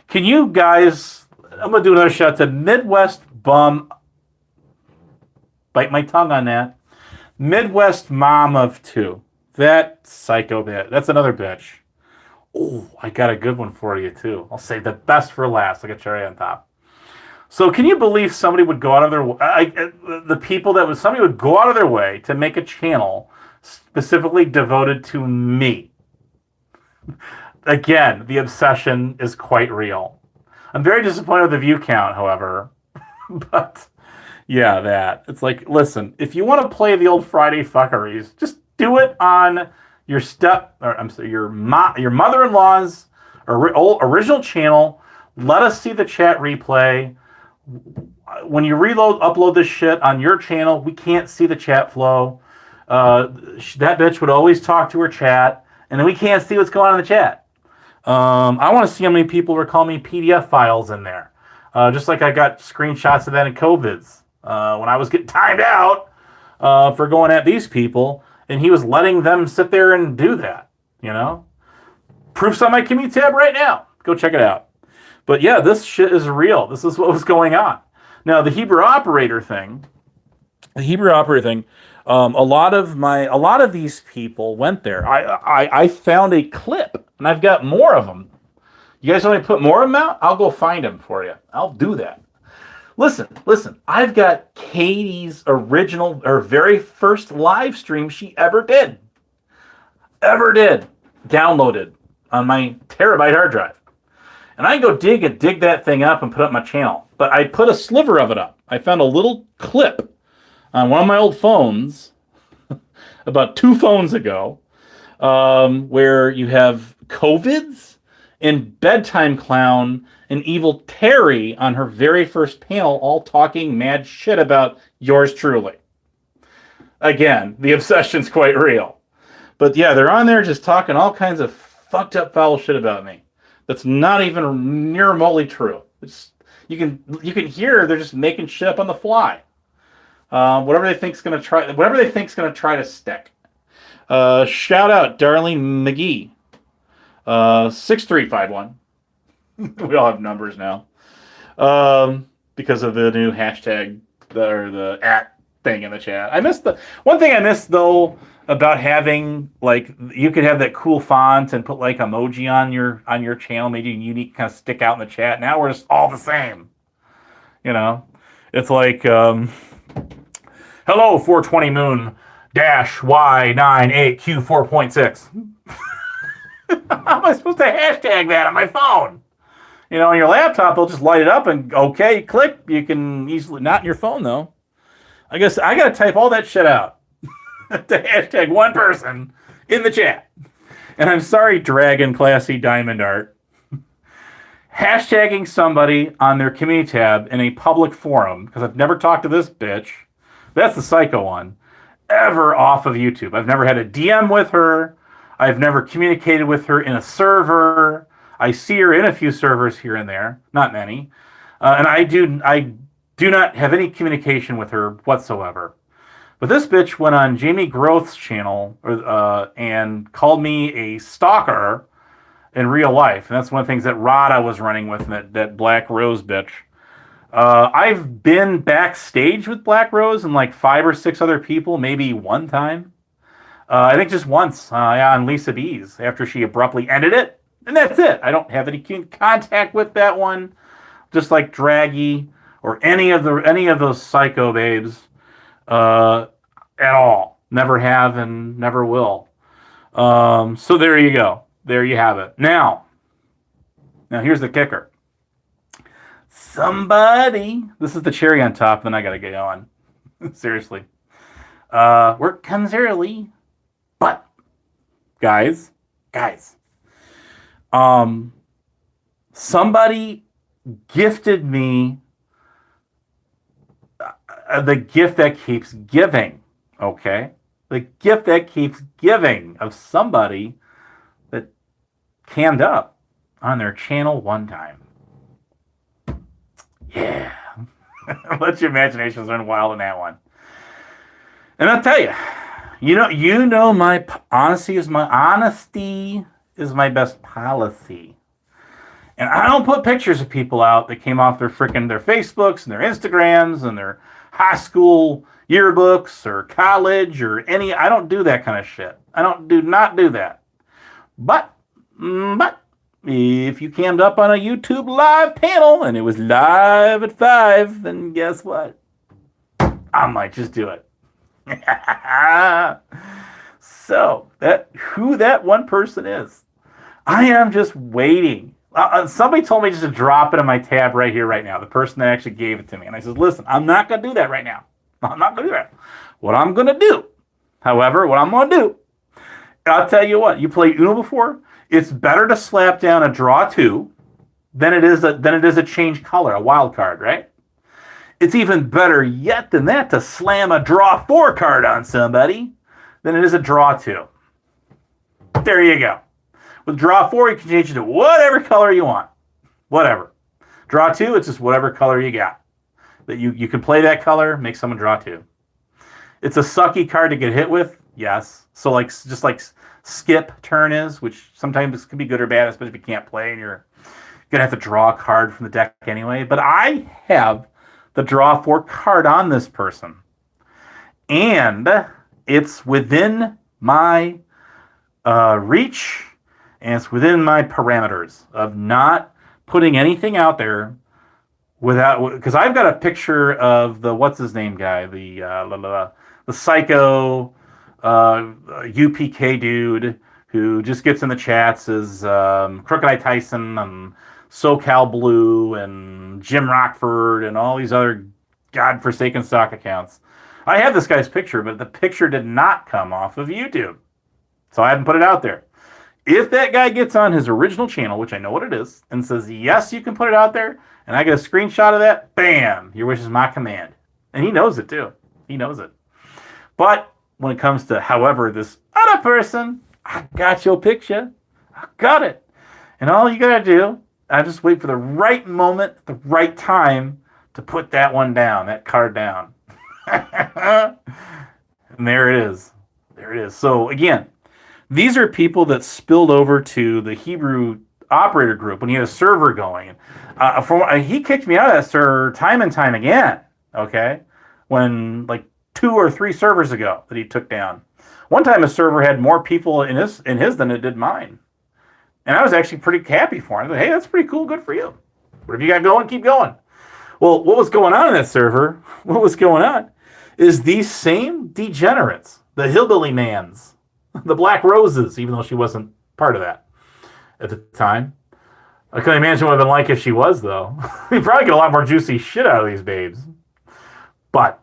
can you guys? I'm gonna do another shout to Midwest Bum. Bite my tongue on that. Midwest Mom of 2. That psycho bitch. That's another bitch. Oh, I got a good one for you too. I'll save the best for last, like a cherry on top. So, can you believe somebody would go out of their somebody would go out of their way to make a channel specifically devoted to me? Again, the obsession is quite real. I'm very disappointed with the view count, however. But yeah, that. It's like, listen, if you want to play the old Friday fuckeries, just do it on your your mother-in-law's original channel. Let us see the chat replay. When you upload this shit on your channel, we can't see the chat flow. That bitch would always talk to her chat, and then we can't see what's going on in the chat. I want to see how many people were calling me PDF files in there. Just like I got screenshots of that in COVIDs when I was getting timed out for going at these people, and he was letting them sit there and do that. Proof's on my community tab right now. Go check it out. But yeah, this shit is real. This is what was going on. Now the Hebrew operator thing. A lot of these people went there. I found a clip, and I've got more of them. You guys want me to put more of them out? I'll go find them for you. I'll do that. Listen. I've got Katie's original, or very first live stream she ever did, downloaded on my terabyte hard drive. And I can go dig that thing up and put it up my channel. But I put a sliver of it up. I found a little clip on one of my old phones about 2 phones ago, where you have COVIDs and Bedtime Clown and Evil Terry on her very first panel, all talking mad shit about yours truly. Again, the obsession's quite real. But yeah, they're on there just talking all kinds of fucked up foul shit about me. That's not even near remotely true. You can hear they're just making shit up on the fly. Whatever they think's gonna try to stick. Shout out Darlene McGee. 6351. We all have numbers now. Because of the new hashtag or the @ thing in the chat. One thing I missed though about having, like, you could have that cool font and put like emoji on your channel, maybe unique, kind of stick out in the chat. Now we're just all the same. You know? It's like hello 420 moon -Y98Q 4.6. How am I supposed to hashtag that on my phone? You know, on your laptop, it'll just light it up and okay, click. You can easily, not in your phone though. I guess I gotta type all that shit out to hashtag one person in the chat. And I'm sorry, Dragon Classy Diamond Art. Hashtagging somebody on their community tab in a public forum, because I've never talked to this bitch, that's the psycho one, ever off of YouTube. I've never had a DM with her. I've never communicated with her in a server. I see her in a few servers here and there, not many. And I do not have any communication with her whatsoever. But this bitch went on Jamie Groth's channel and called me a stalker in real life. And that's one of the things that RaTa was running with, that Black Rose bitch. I've been backstage with Black Rose and like 5 or 6 other people, maybe one time. I think just once on Lisa B's after she abruptly ended it. And that's it. I don't have any contact with that one. Just like Draggy or any of those psycho babes at all. Never have and never will. So there you go. There you have it. Now here's the kicker. This is the cherry on top, then I gotta get on. Seriously. Work comes early. But guys, somebody gifted me the gift that keeps giving, okay? The gift that keeps giving of somebody that cammed up on their channel one time. Yeah. Let your imaginations run wild on that one. And I'll tell you, you know my honesty is my best policy. And I don't put pictures of people out that came off their Facebooks and their Instagrams and their high school yearbooks or college or any. I don't do that kind of shit. Do not do that. But if you cammed up on a YouTube live panel and it was live at 5, then guess what? I might just do it. So who that one person is, I am just waiting. Somebody told me just to drop it in my tab right here, right now. The person that actually gave it to me, and I said, "Listen, I'm not gonna do that right now. I'm not gonna do that. What I'm gonna do, I'll tell you what. You played Uno before? It's better to slap down a draw 2 than it is a change color, a wild card, right? It's even better yet than that to slam a draw 4 card on somebody than it is a draw 2. There you go. With draw 4, you can change it to whatever color you want. Whatever. Draw 2, it's just whatever color you got. That you can play that color, make someone draw 2. It's a sucky card to get hit with, yes. So just like skip turn is, which sometimes can be good or bad, especially if you can't play and you're gonna have to draw a card from the deck anyway. But I have the draw 4 card on this person. And it's within my reach and it's within my parameters of not putting anything out there without, because I've got a picture of the what's his name guy, the psycho UPK dude who just gets in the chats as Crooked Eye Tyson and SoCal Blue and Jim Rockford and all these other godforsaken stock accounts. I have this guy's picture, but the picture did not come off of YouTube, so I haven't put it out there. If that guy gets on his original channel, which I know what it is, and says, yes, you can put it out there, and I get a screenshot of that, bam, your wish is my command. And he knows it, too. He knows it. But when it comes to, however, this other person, I got your picture. I got it. And all you got to do, I just wait for the right moment, the right time to put that one down, that card down. And there it is. There it is. So, again, these are people that spilled over to the Hebrew operator group when he had a server going. He kicked me out of that server time and time again, okay? When, like, 2 or 3 servers ago that he took down. One time a server had more people in his than it did mine. And I was actually pretty happy for him. I was like, hey, that's pretty cool. Good for you. Whatever you got going, keep going. Well, what was going on in that server, what was going on, is these same degenerates, the hillbilly mans, the Black Roses, even though she wasn't part of that at the time. I couldn't imagine what it would have been like if she was, though. We'd probably get a lot more juicy shit out of these babes. But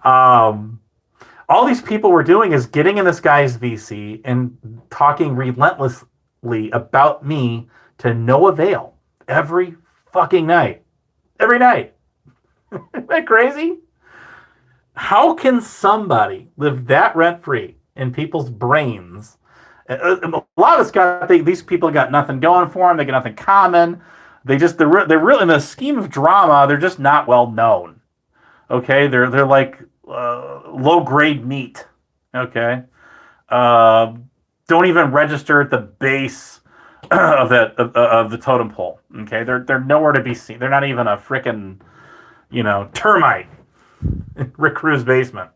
all these people were doing is getting in this guy's VC and talking relentlessly about me to no avail every fucking night. Every night. Isn't that crazy? How can somebody live that rent-free in people's brains? A lot of us these people got nothing going for them. They got nothing common. They're really in the scheme of drama. They're just not well known. Okay, they're like low grade meat. Okay, don't even register at the base of the totem pole. Okay, they're nowhere to be seen. They're not even a frickin' termite in Rick Crew's basement.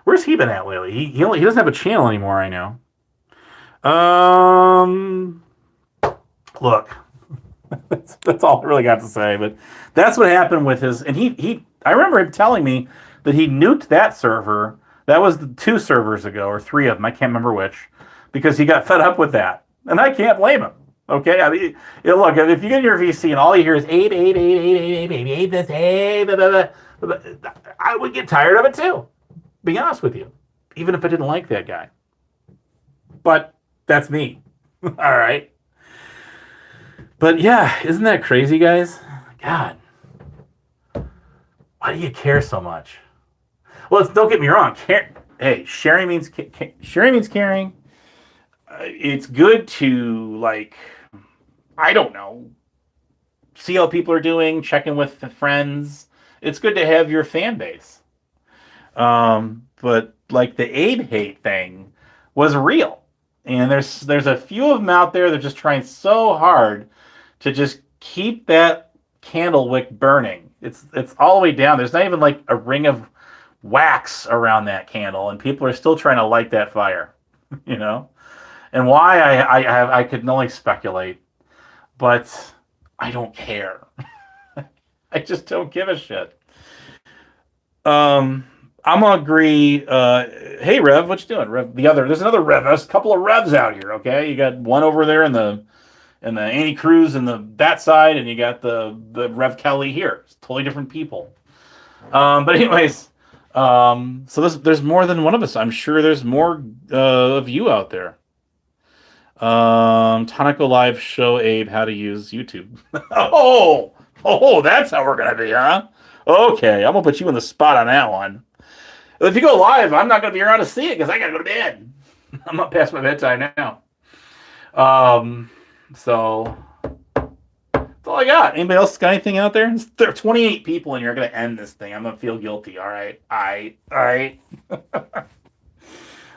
Where's he been at lately? He doesn't have a channel anymore. I know. Look, that's all I really got to say. But that's what happened with his. And I remember him telling me that he nuked that server. That was 2 servers ago, or 3 of them. I can't remember which, because he got fed up with that, and I can't blame him. Okay, I mean, look, if you get your VC and all you hear is Abe, this, Abe, I would get tired of it too. Be honest with you, even if I didn't like that guy. But that's me. All right. But yeah, isn't that crazy, guys? God, why do you care so much? Well, don't get me wrong. Hey, sharing means caring. It's good to, like, I don't know, see how people are doing, check in with the friends. It's good to have your fan base. But like the Abe hate thing was real. And there's a few of them out there that are just trying so hard to just keep that candle wick burning. It's all the way down. There's not even like a ring of wax around that candle, and people are still trying to light that fire. And why I could only speculate, but I don't care. I just don't give a shit. I'm gonna agree. Hey Rev, what you doing? Rev, there's another Rev. There's a couple of Revs out here. Okay, you got one over there in the Annie Cruz and that side, and you got the Rev Kelly here. It's totally different people. But anyways, so there's more than one of us. I'm sure there's more of you out there. Tonico Live show Abe how to use YouTube. oh, that's how we're gonna be, huh? Okay, I'm gonna put you in the spot on that one. If you go live, I'm not gonna be around to see it because I gotta go to bed. I'm not past my bedtime now. So that's all I got. Anybody else got anything out there? There are 28 people in here. I'm gonna end this thing. I'm gonna feel guilty. All right. I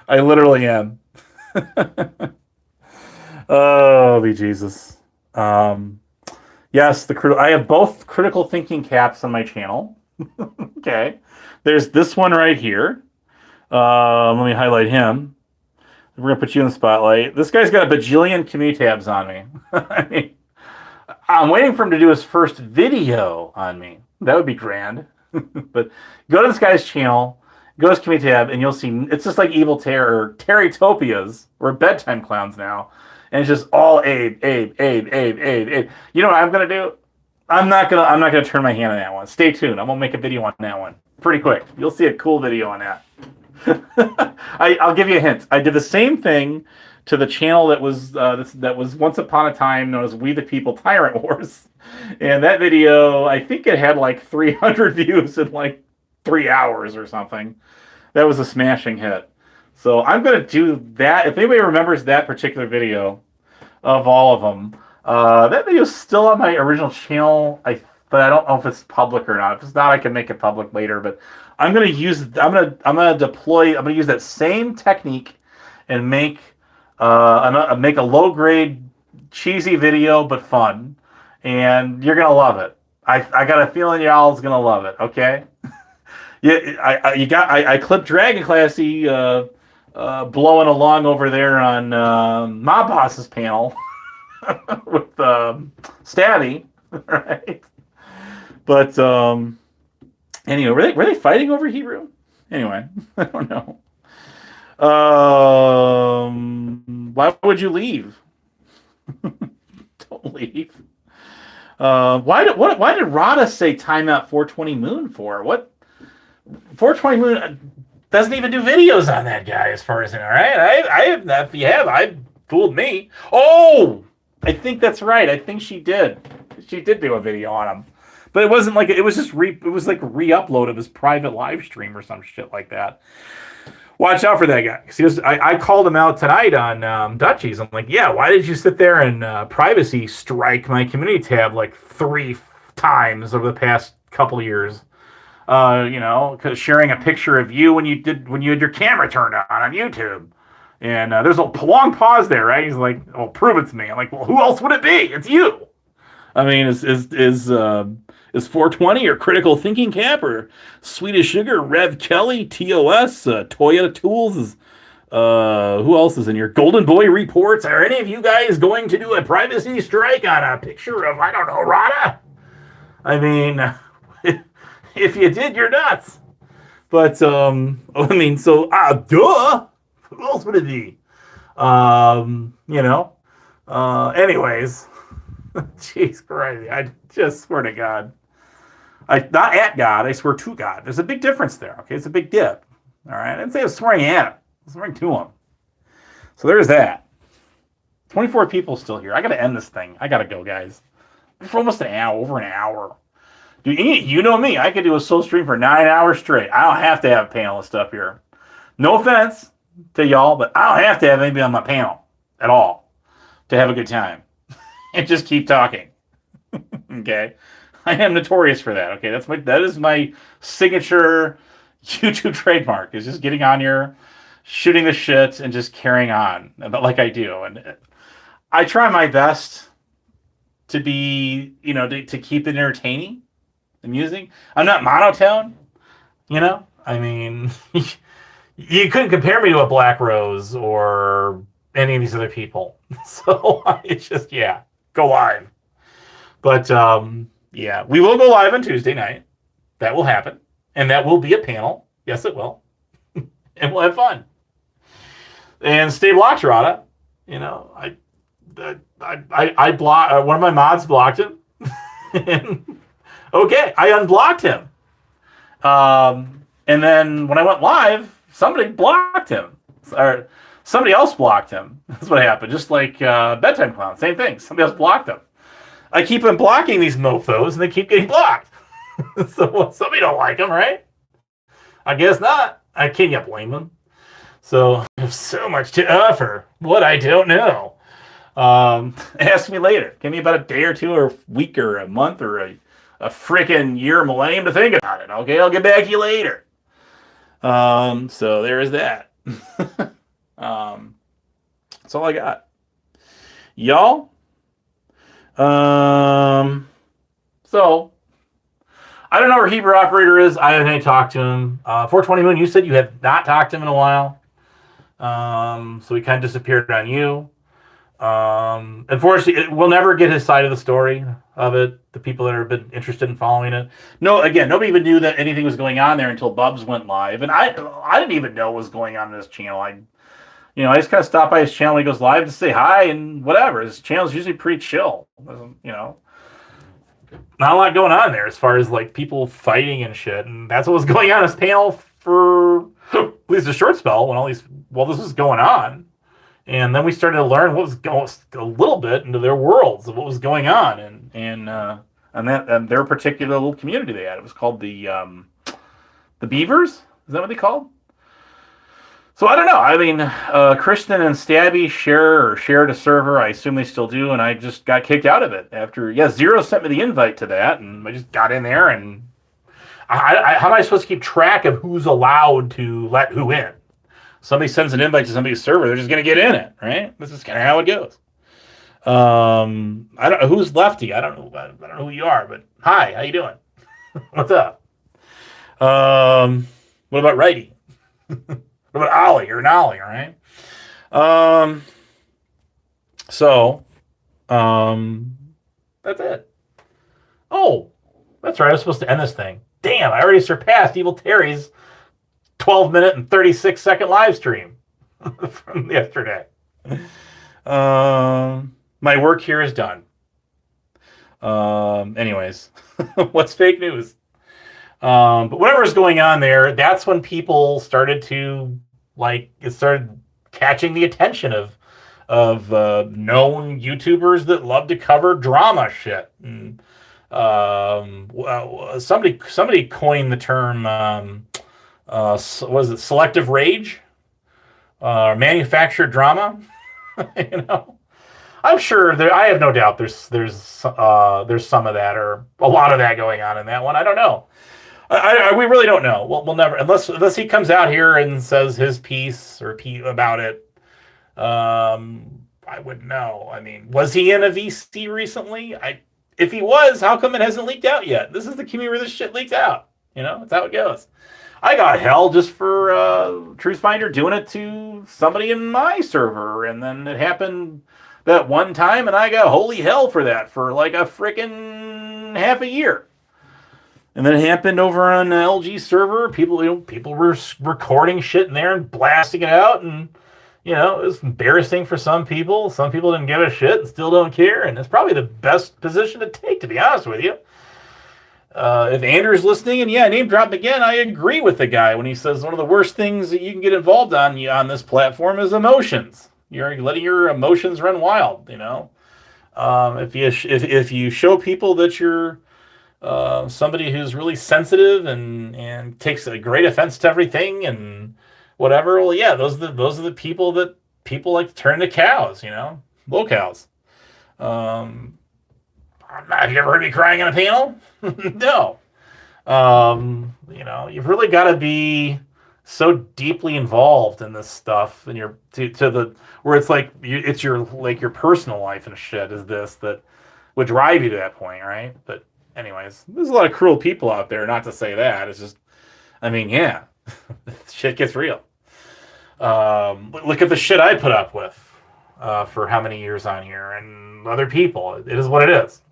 literally am. Oh, be Jesus. Yes, I have both critical thinking caps on my channel. Okay. There's this one right here. Let me highlight him. We're gonna put you in the spotlight. This guy's got a bajillion community tabs on me. I mean, I'm waiting for him to do his first video on me. That would be grand. But go to this guy's channel, go to his community tab, and you'll see it's just like Evil Terror, Terrytopias. We're bedtime clowns now, and it's just all Abe. You know what I'm gonna do? I'm not gonna turn my hand on that one. Stay tuned. I'm gonna make a video on that one pretty quick. You'll see a cool video on that. I'll give you a hint. I did the same thing to the channel that was once upon a time known as We the People Tyrant Wars, and that video, I think it had like 300 views in like 3 hours or something. That was a smashing hit. So I'm gonna do that. If anybody remembers that particular video of all of them, that video is still on my original channel. But I don't know if it's public or not. If it's not, I can make it public later. But I'm gonna use that same technique and make a low grade cheesy video but fun, and you're gonna love it. I got a feeling y'all's gonna love it. Okay. Yeah, I clipped Dragon Classy blowing along over there on Mob Boss's panel with Stabby, right? But anyway, were they fighting over Hebrew? Anyway, I don't know. Why would you leave? Don't leave. Why did RaTa say timeout 420 Moon for? What? 420 Moon doesn't even do videos on that guy, as far as I know. Right? I have that. If you have, I fooled me. Oh, I think that's right. I think she did. She did do a video on him, but it wasn't like it was just it was like re-upload of his private live stream or some shit like that. Watch out for that guy. Because I called him out tonight on Dutchies. I'm like, yeah, why did you sit there and privacy strike my community tab like 3 times over the past couple of years? Because sharing a picture of you when you had your camera turned on YouTube. And there's a long pause there, right? He's like, "Oh, prove it to me." I'm like, "Well, who else would it be? It's you." I mean, is 420 or Critical Thinking Cap or Swedish Sugar, Rev Kelly, TOS, Toyota Tools? Who else is in here? Golden Boy Reports. Are any of you guys going to do a privacy strike on a picture of, I don't know, RaTa? I mean, if you did, you're nuts. But duh. Who else would it be? Anyways. Jeez Christ. I just swear to God. Not at God, I swear to God. There's a big difference there, okay? It's a big dip. All right? I didn't say I was swearing at him. I was swearing to him. So there's that. 24 people still here. I got to end this thing. I got to go, guys. For almost an hour, over an hour. Dude, you know me. I could do a soul stream for 9 hours straight. I don't have to have a panelist up here. No offense to y'all, but I don't have to have anybody on my panel at all to have a good time and just keep talking. Okay, I am notorious for that. Okay, that is my signature YouTube trademark, is just getting on here, shooting the shit, and just carrying on like I do. And I try my best to be, to keep it entertaining, amusing. I'm not monotone, I mean. You couldn't compare me to a Black Rose or any of these other people. So it's just, go live. But, we will go live on Tuesday night. That will happen. And that will be a panel. Yes, it will. And we'll have fun. And stay blocked, RaTa. I blocked, one of my mods blocked him. Okay, I unblocked him. And then when I went live, somebody blocked him, or somebody else blocked him. That's what happened. Just like Bedtime Clown, same thing. Somebody else blocked him. I keep on blocking these mofos, and they keep getting blocked. So somebody don't like them, right? I guess not. I can't blame them. So I have so much to offer. What I don't know. Ask me later. Give me about a day or two, or a week, or a month, or a freaking year, millennium to think about it. Okay, I'll get back to you later. So there is that. That's all I got. Y'all. So I don't know where Hebrew Operator is. I haven't talked to him. 420 Moon, you said you have not talked to him in a while. So he kind of disappeared on you. Unfortunately, we'll never get his side of the story of it. The people that have been interested in following it. No, again, nobody even knew that anything was going on there until Bubs went live, and I didn't even know what was going on in this channel. I just kind of stopped by his channel when he goes live to say hi and whatever. His channel's usually pretty chill. Not a lot going on there as far as like people fighting and shit, and that's what was going on in his panel for at least a short spell when this was going on. And then we started to learn what was going a little bit into their worlds of what was going on, and their particular little community they had. It was called the Beavers. Is that what they called? So I don't know. I mean, Kristen and Stabby shared a server. I assume they still do, and I just got kicked out of it after. Yeah, Zero sent me the invite to that, and I just got in there. And how am I supposed to keep track of who's allowed to let who in? Somebody sends an invite to somebody's server, they're just going to get in it, right? This is kind of how it goes. I don't know who's Lefty. I don't know who you are, but hi, how you doing? What's up? What about Righty? What about Ollie? You're an Ollie, all right? That's it. Oh, that's right. I was supposed to end this thing. Damn, I already surpassed Evil Terry's 12-minute and 36-second live stream from yesterday. My work here is done. Anyways, what's fake news? But whatever is going on there, that's when people started to it started catching the attention of known YouTubers that love to cover drama shit. And, somebody coined the term. Was it selective rage? Manufactured drama? I'm sure I have no doubt there's some of that or a lot of that going on in that one. I don't know. We really don't know. We'll never, unless he comes out here and says his piece about it. I wouldn't know. I mean, was he in a VC recently? If he was, how come it hasn't leaked out yet? This is the community where this shit leaks out. That's how it goes. I got hell just for Truthfinder doing it to somebody in my server, and then it happened that one time, and I got holy hell for that for like a freaking half a year. And then it happened over on the LG server. People were recording shit in there and blasting it out, and it was embarrassing for some people. Some people didn't give a shit and still don't care, and it's probably the best position to take, to be honest with you. If Andrew's listening, and name drop again, I agree with the guy when he says one of the worst things that you can get involved on this platform is emotions. You're letting your emotions run wild. If you show people that you're somebody who's really sensitive and takes a great offense to everything and whatever, well, yeah, those are the people that people like to turn into cows. Low cows. Have you ever heard me crying on a panel? No. You've really got to be so deeply involved in this stuff, and you're where it's like it's your personal life and shit is this that would drive you to that point, right? But anyways, there's a lot of cruel people out there. Not to say that it's just, I mean, yeah, shit gets real. Look at the shit I put up with for how many years on here, and other people. It is what it is,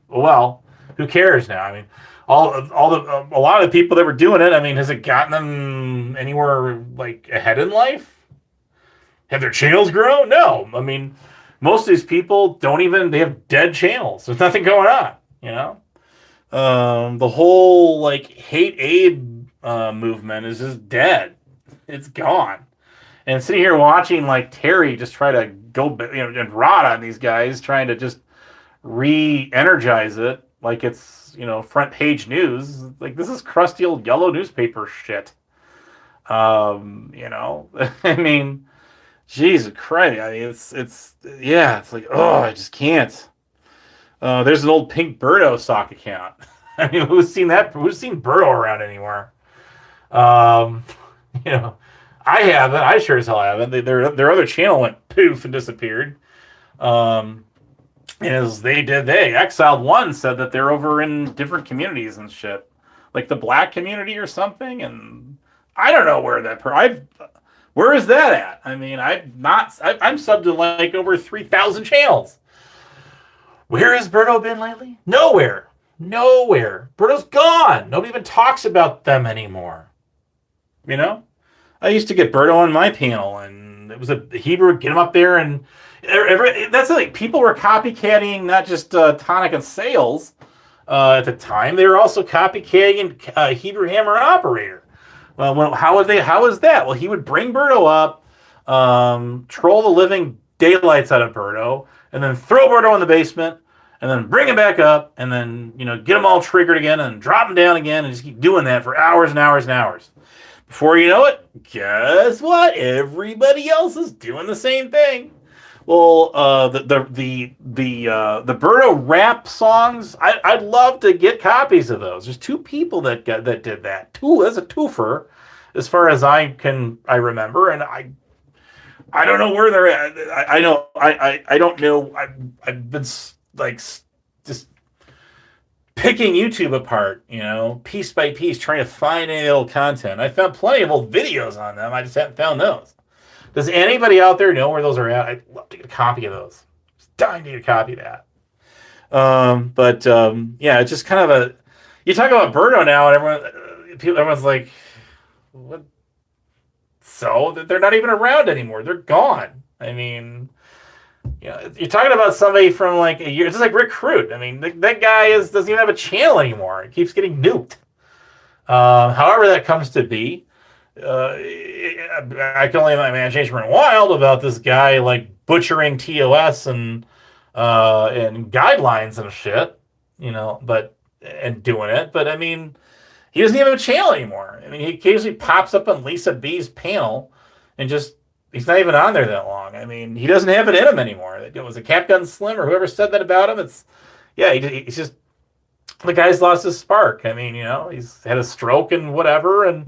Well, who cares now? I mean, a lot of the people that were doing it. I mean, has it gotten them anywhere ahead in life? Have their channels grown? No. I mean, most of these people they have dead channels. There's nothing going on. The whole hate Abe movement is just dead. It's gone. And sitting here watching Terry just try to go, and RaTa and these guys trying to just re-energize it like it's front page news. This is crusty old yellow newspaper shit. I mean, Jesus Christ. I mean, it's I just can't. There's an old Pink Birdo sock account. I mean, who's seen that? Who's seen Birdo around anymore? I haven't. I sure as hell haven't. Their other channel went poof and disappeared. Exiled One said that they're over in different communities and shit, like the black community or something. And I don't know where Where is that at? I mean, I'm subbed to like over 3,000 channels. Where has Berto been lately? Nowhere. Nowhere. Berto's gone. Nobody even talks about them anymore. You know? I used to get Berto on my panel, and it was a Hebrew would get him up there, and that's like people were copycatting not just Tonic and Sales at the time; they were also copycatting Hebrew Hammer Operator. How is that? Well, he would bring Berto up, troll the living daylights out of Berto, and then throw Berto in the basement, and then bring him back up, and then get him all triggered again, and drop him down again, and just keep doing that for hours and hours and hours. Before you know it, guess what? Everybody else is doing the same thing. Well, the Berto rap songs, I'd love to get copies of those. There's two people that did that. That's a twofer, as far as I remember, and I don't know where they're at. I don't know. I've been like just picking YouTube apart, piece by piece, trying to find any old content. I found plenty of old videos on them. I just haven't found those. Does anybody out there know where those are at? I'd love to get a copy of those. Just dying to get a copy of that. Yeah, it's just kind of you talk about Berto now, and everyone's like, what? So they're not even around anymore. They're gone. I mean, you're talking about somebody from like a year. It's just like Rick Root. I mean, that guy doesn't even have a channel anymore. He keeps getting nuked. However that comes to be, I can only have my imagination run wild about this guy like butchering TOS and guidelines and shit, and doing it. But I mean, he doesn't even have a channel anymore. I mean, he occasionally pops up on Lisa B's panel and he's not even on there that long. I mean, he doesn't have it in him anymore. It was a Capgun Slim or whoever said that about him. He's just, the guy's lost his spark. I mean, he's had a stroke and whatever, and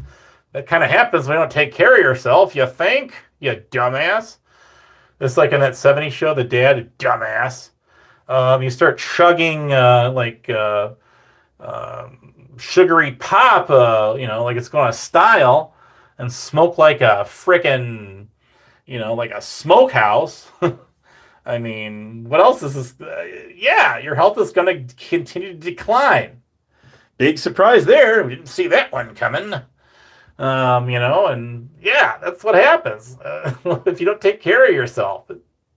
that kind of happens when you don't take care of yourself, you think, you dumbass. It's like in that 70s show, The Dad, dumbass. You start chugging sugary pop, like it's going out of style, and smoke like a frickin', like a smokehouse. I mean, what else is this? Your health is going to continue to decline. Big surprise there. We didn't see that one coming. And yeah, that's what happens. If you don't take care of yourself,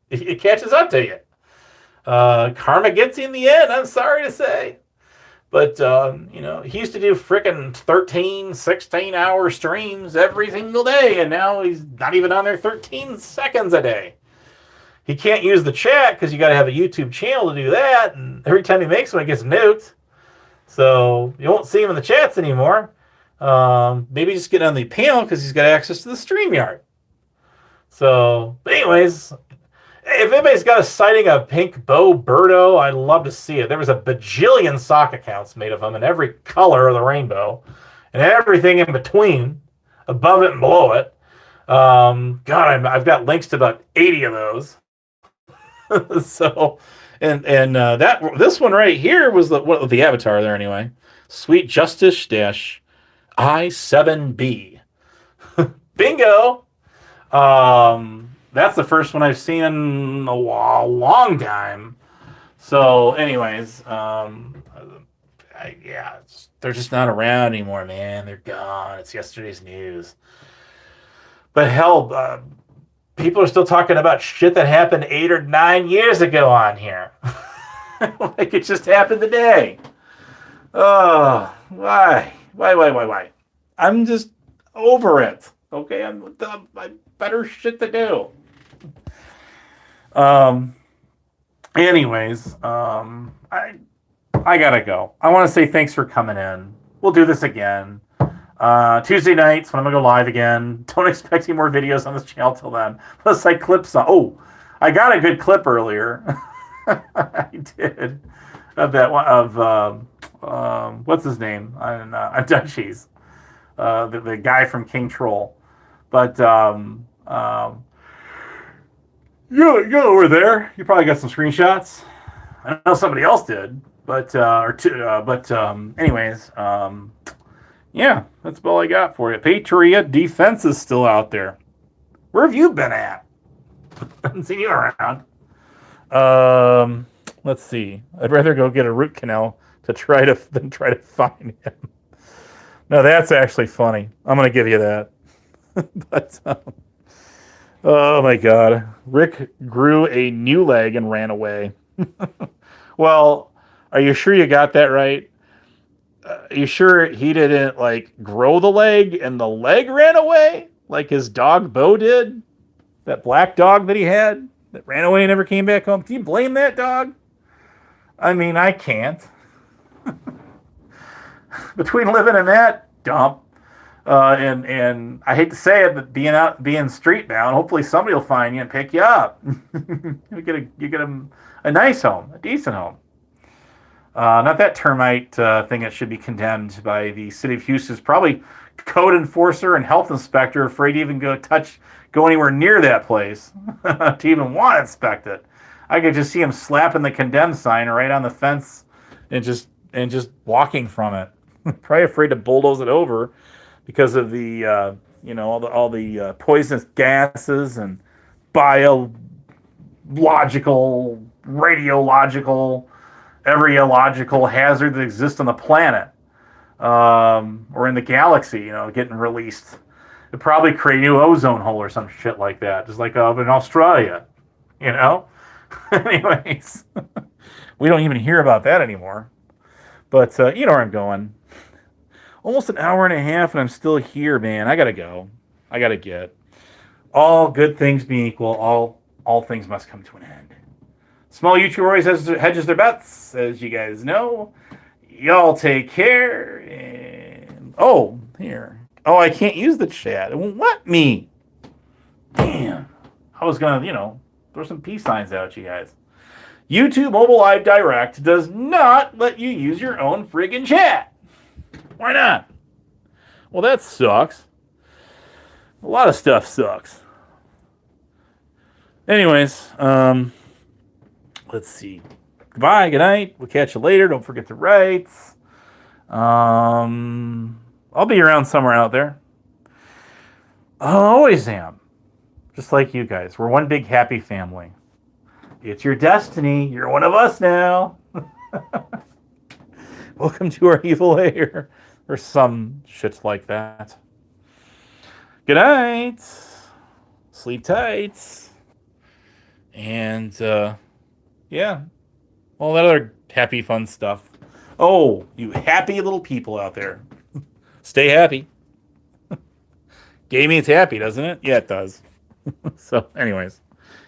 it catches up to you. Karma gets you in the end, I'm sorry to say. But, he used to do frickin' 13, 16-hour streams every single day, and now he's not even on there 13 seconds a day. He can't use the chat because you got to have a YouTube channel to do that, and every time he makes one, he gets nuked. So you won't see him in the chats anymore. Maybe just get on the panel because he's got access to the StreamYard. So, but anyways, if anybody's got a sighting of Pink Bo Berto, I'd love to see it. There was a bajillion sock accounts made of him in every color of the rainbow and everything in between, above it and below it. I've got links to about 80 of those. So, this one right here was the avatar there anyway. Sweet Justice I7B. Bingo. That's the first one I've seen in a long time. So, anyways, they're just not around anymore, man. They're gone. It's yesterday's news. But hell, people are still talking about shit that happened 8 or 9 years ago on here. Like it just happened today. Oh, why? Why? I'm just over it. Okay, I'm better shit to do. Anyways, I gotta go. I want to say thanks for coming in. We'll do this again. Tuesday nights when I'm gonna go live again. Don't expect any more videos on this channel till then. Plus I clipped some. Oh, I got a good clip earlier. I did. Of that one of what's his name on Dutchies. The guy from King Troll. But you over there. You probably got some screenshots. I know somebody else did, but anyways, yeah, that's all I got for you. Patriot Defense is still out there. Where have you been at? I haven't seen you around. Um, let's see. I'd rather go get a root canal than try to find him. No, that's actually funny. I'm gonna give you that. But oh my god, Rick grew a new leg and ran away. Well, are you sure you got that right? Are you sure he didn't like grow the leg and the leg ran away like his dog Bo did? That black dog that he had that ran away and never came back home. Can you blame that dog? I mean, I can't. Between living in that dump and I hate to say it, but being street bound, hopefully somebody will find you and pick you up. You get a nice home, a decent home. Not that termite thing that should be condemned by the city of Houston's probably code enforcer and health inspector afraid to even go anywhere near that place to even want to inspect it. I could just see him slapping the condemned sign right on the fence and just walking from it. Probably afraid to bulldoze it over because of the all the poisonous gases and biological, radiological, every illogical hazard that exists on the planet or in the galaxy, getting released. It'd probably create a new ozone hole or some shit like that, just like in Australia, you know? Anyways, we don't even hear about that anymore. But you know where I'm going. Almost an hour and a half, and I'm still here, man. I gotta go. I gotta get. All good things being equal, all things must come to an end. Small YouTuber always hedges their bets, as you guys know. Y'all take care. And here. Oh, I can't use the chat. It won't let me. Damn. I was gonna, throw some peace signs out at you guys. YouTube Mobile Live Direct does not let you use your own friggin' chat. Why not? Well, that sucks. A lot of stuff sucks. Anyways, let's see. Goodbye, good night. We'll catch you later. Don't forget to write. I'll be around somewhere out there. I always am. Just like you guys. We're one big happy family. It's your destiny. You're one of us now. Welcome to our evil lair. Or some shit like that. Good night. Sleep tight. And, yeah. All that other happy, fun stuff. Oh, you happy little people out there. Stay happy. Gaming's happy, doesn't it? Yeah, it does. So, anyways.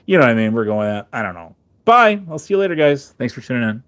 You know what I mean? We're going at, I don't know. Bye. I'll see you later, guys. Thanks for tuning in.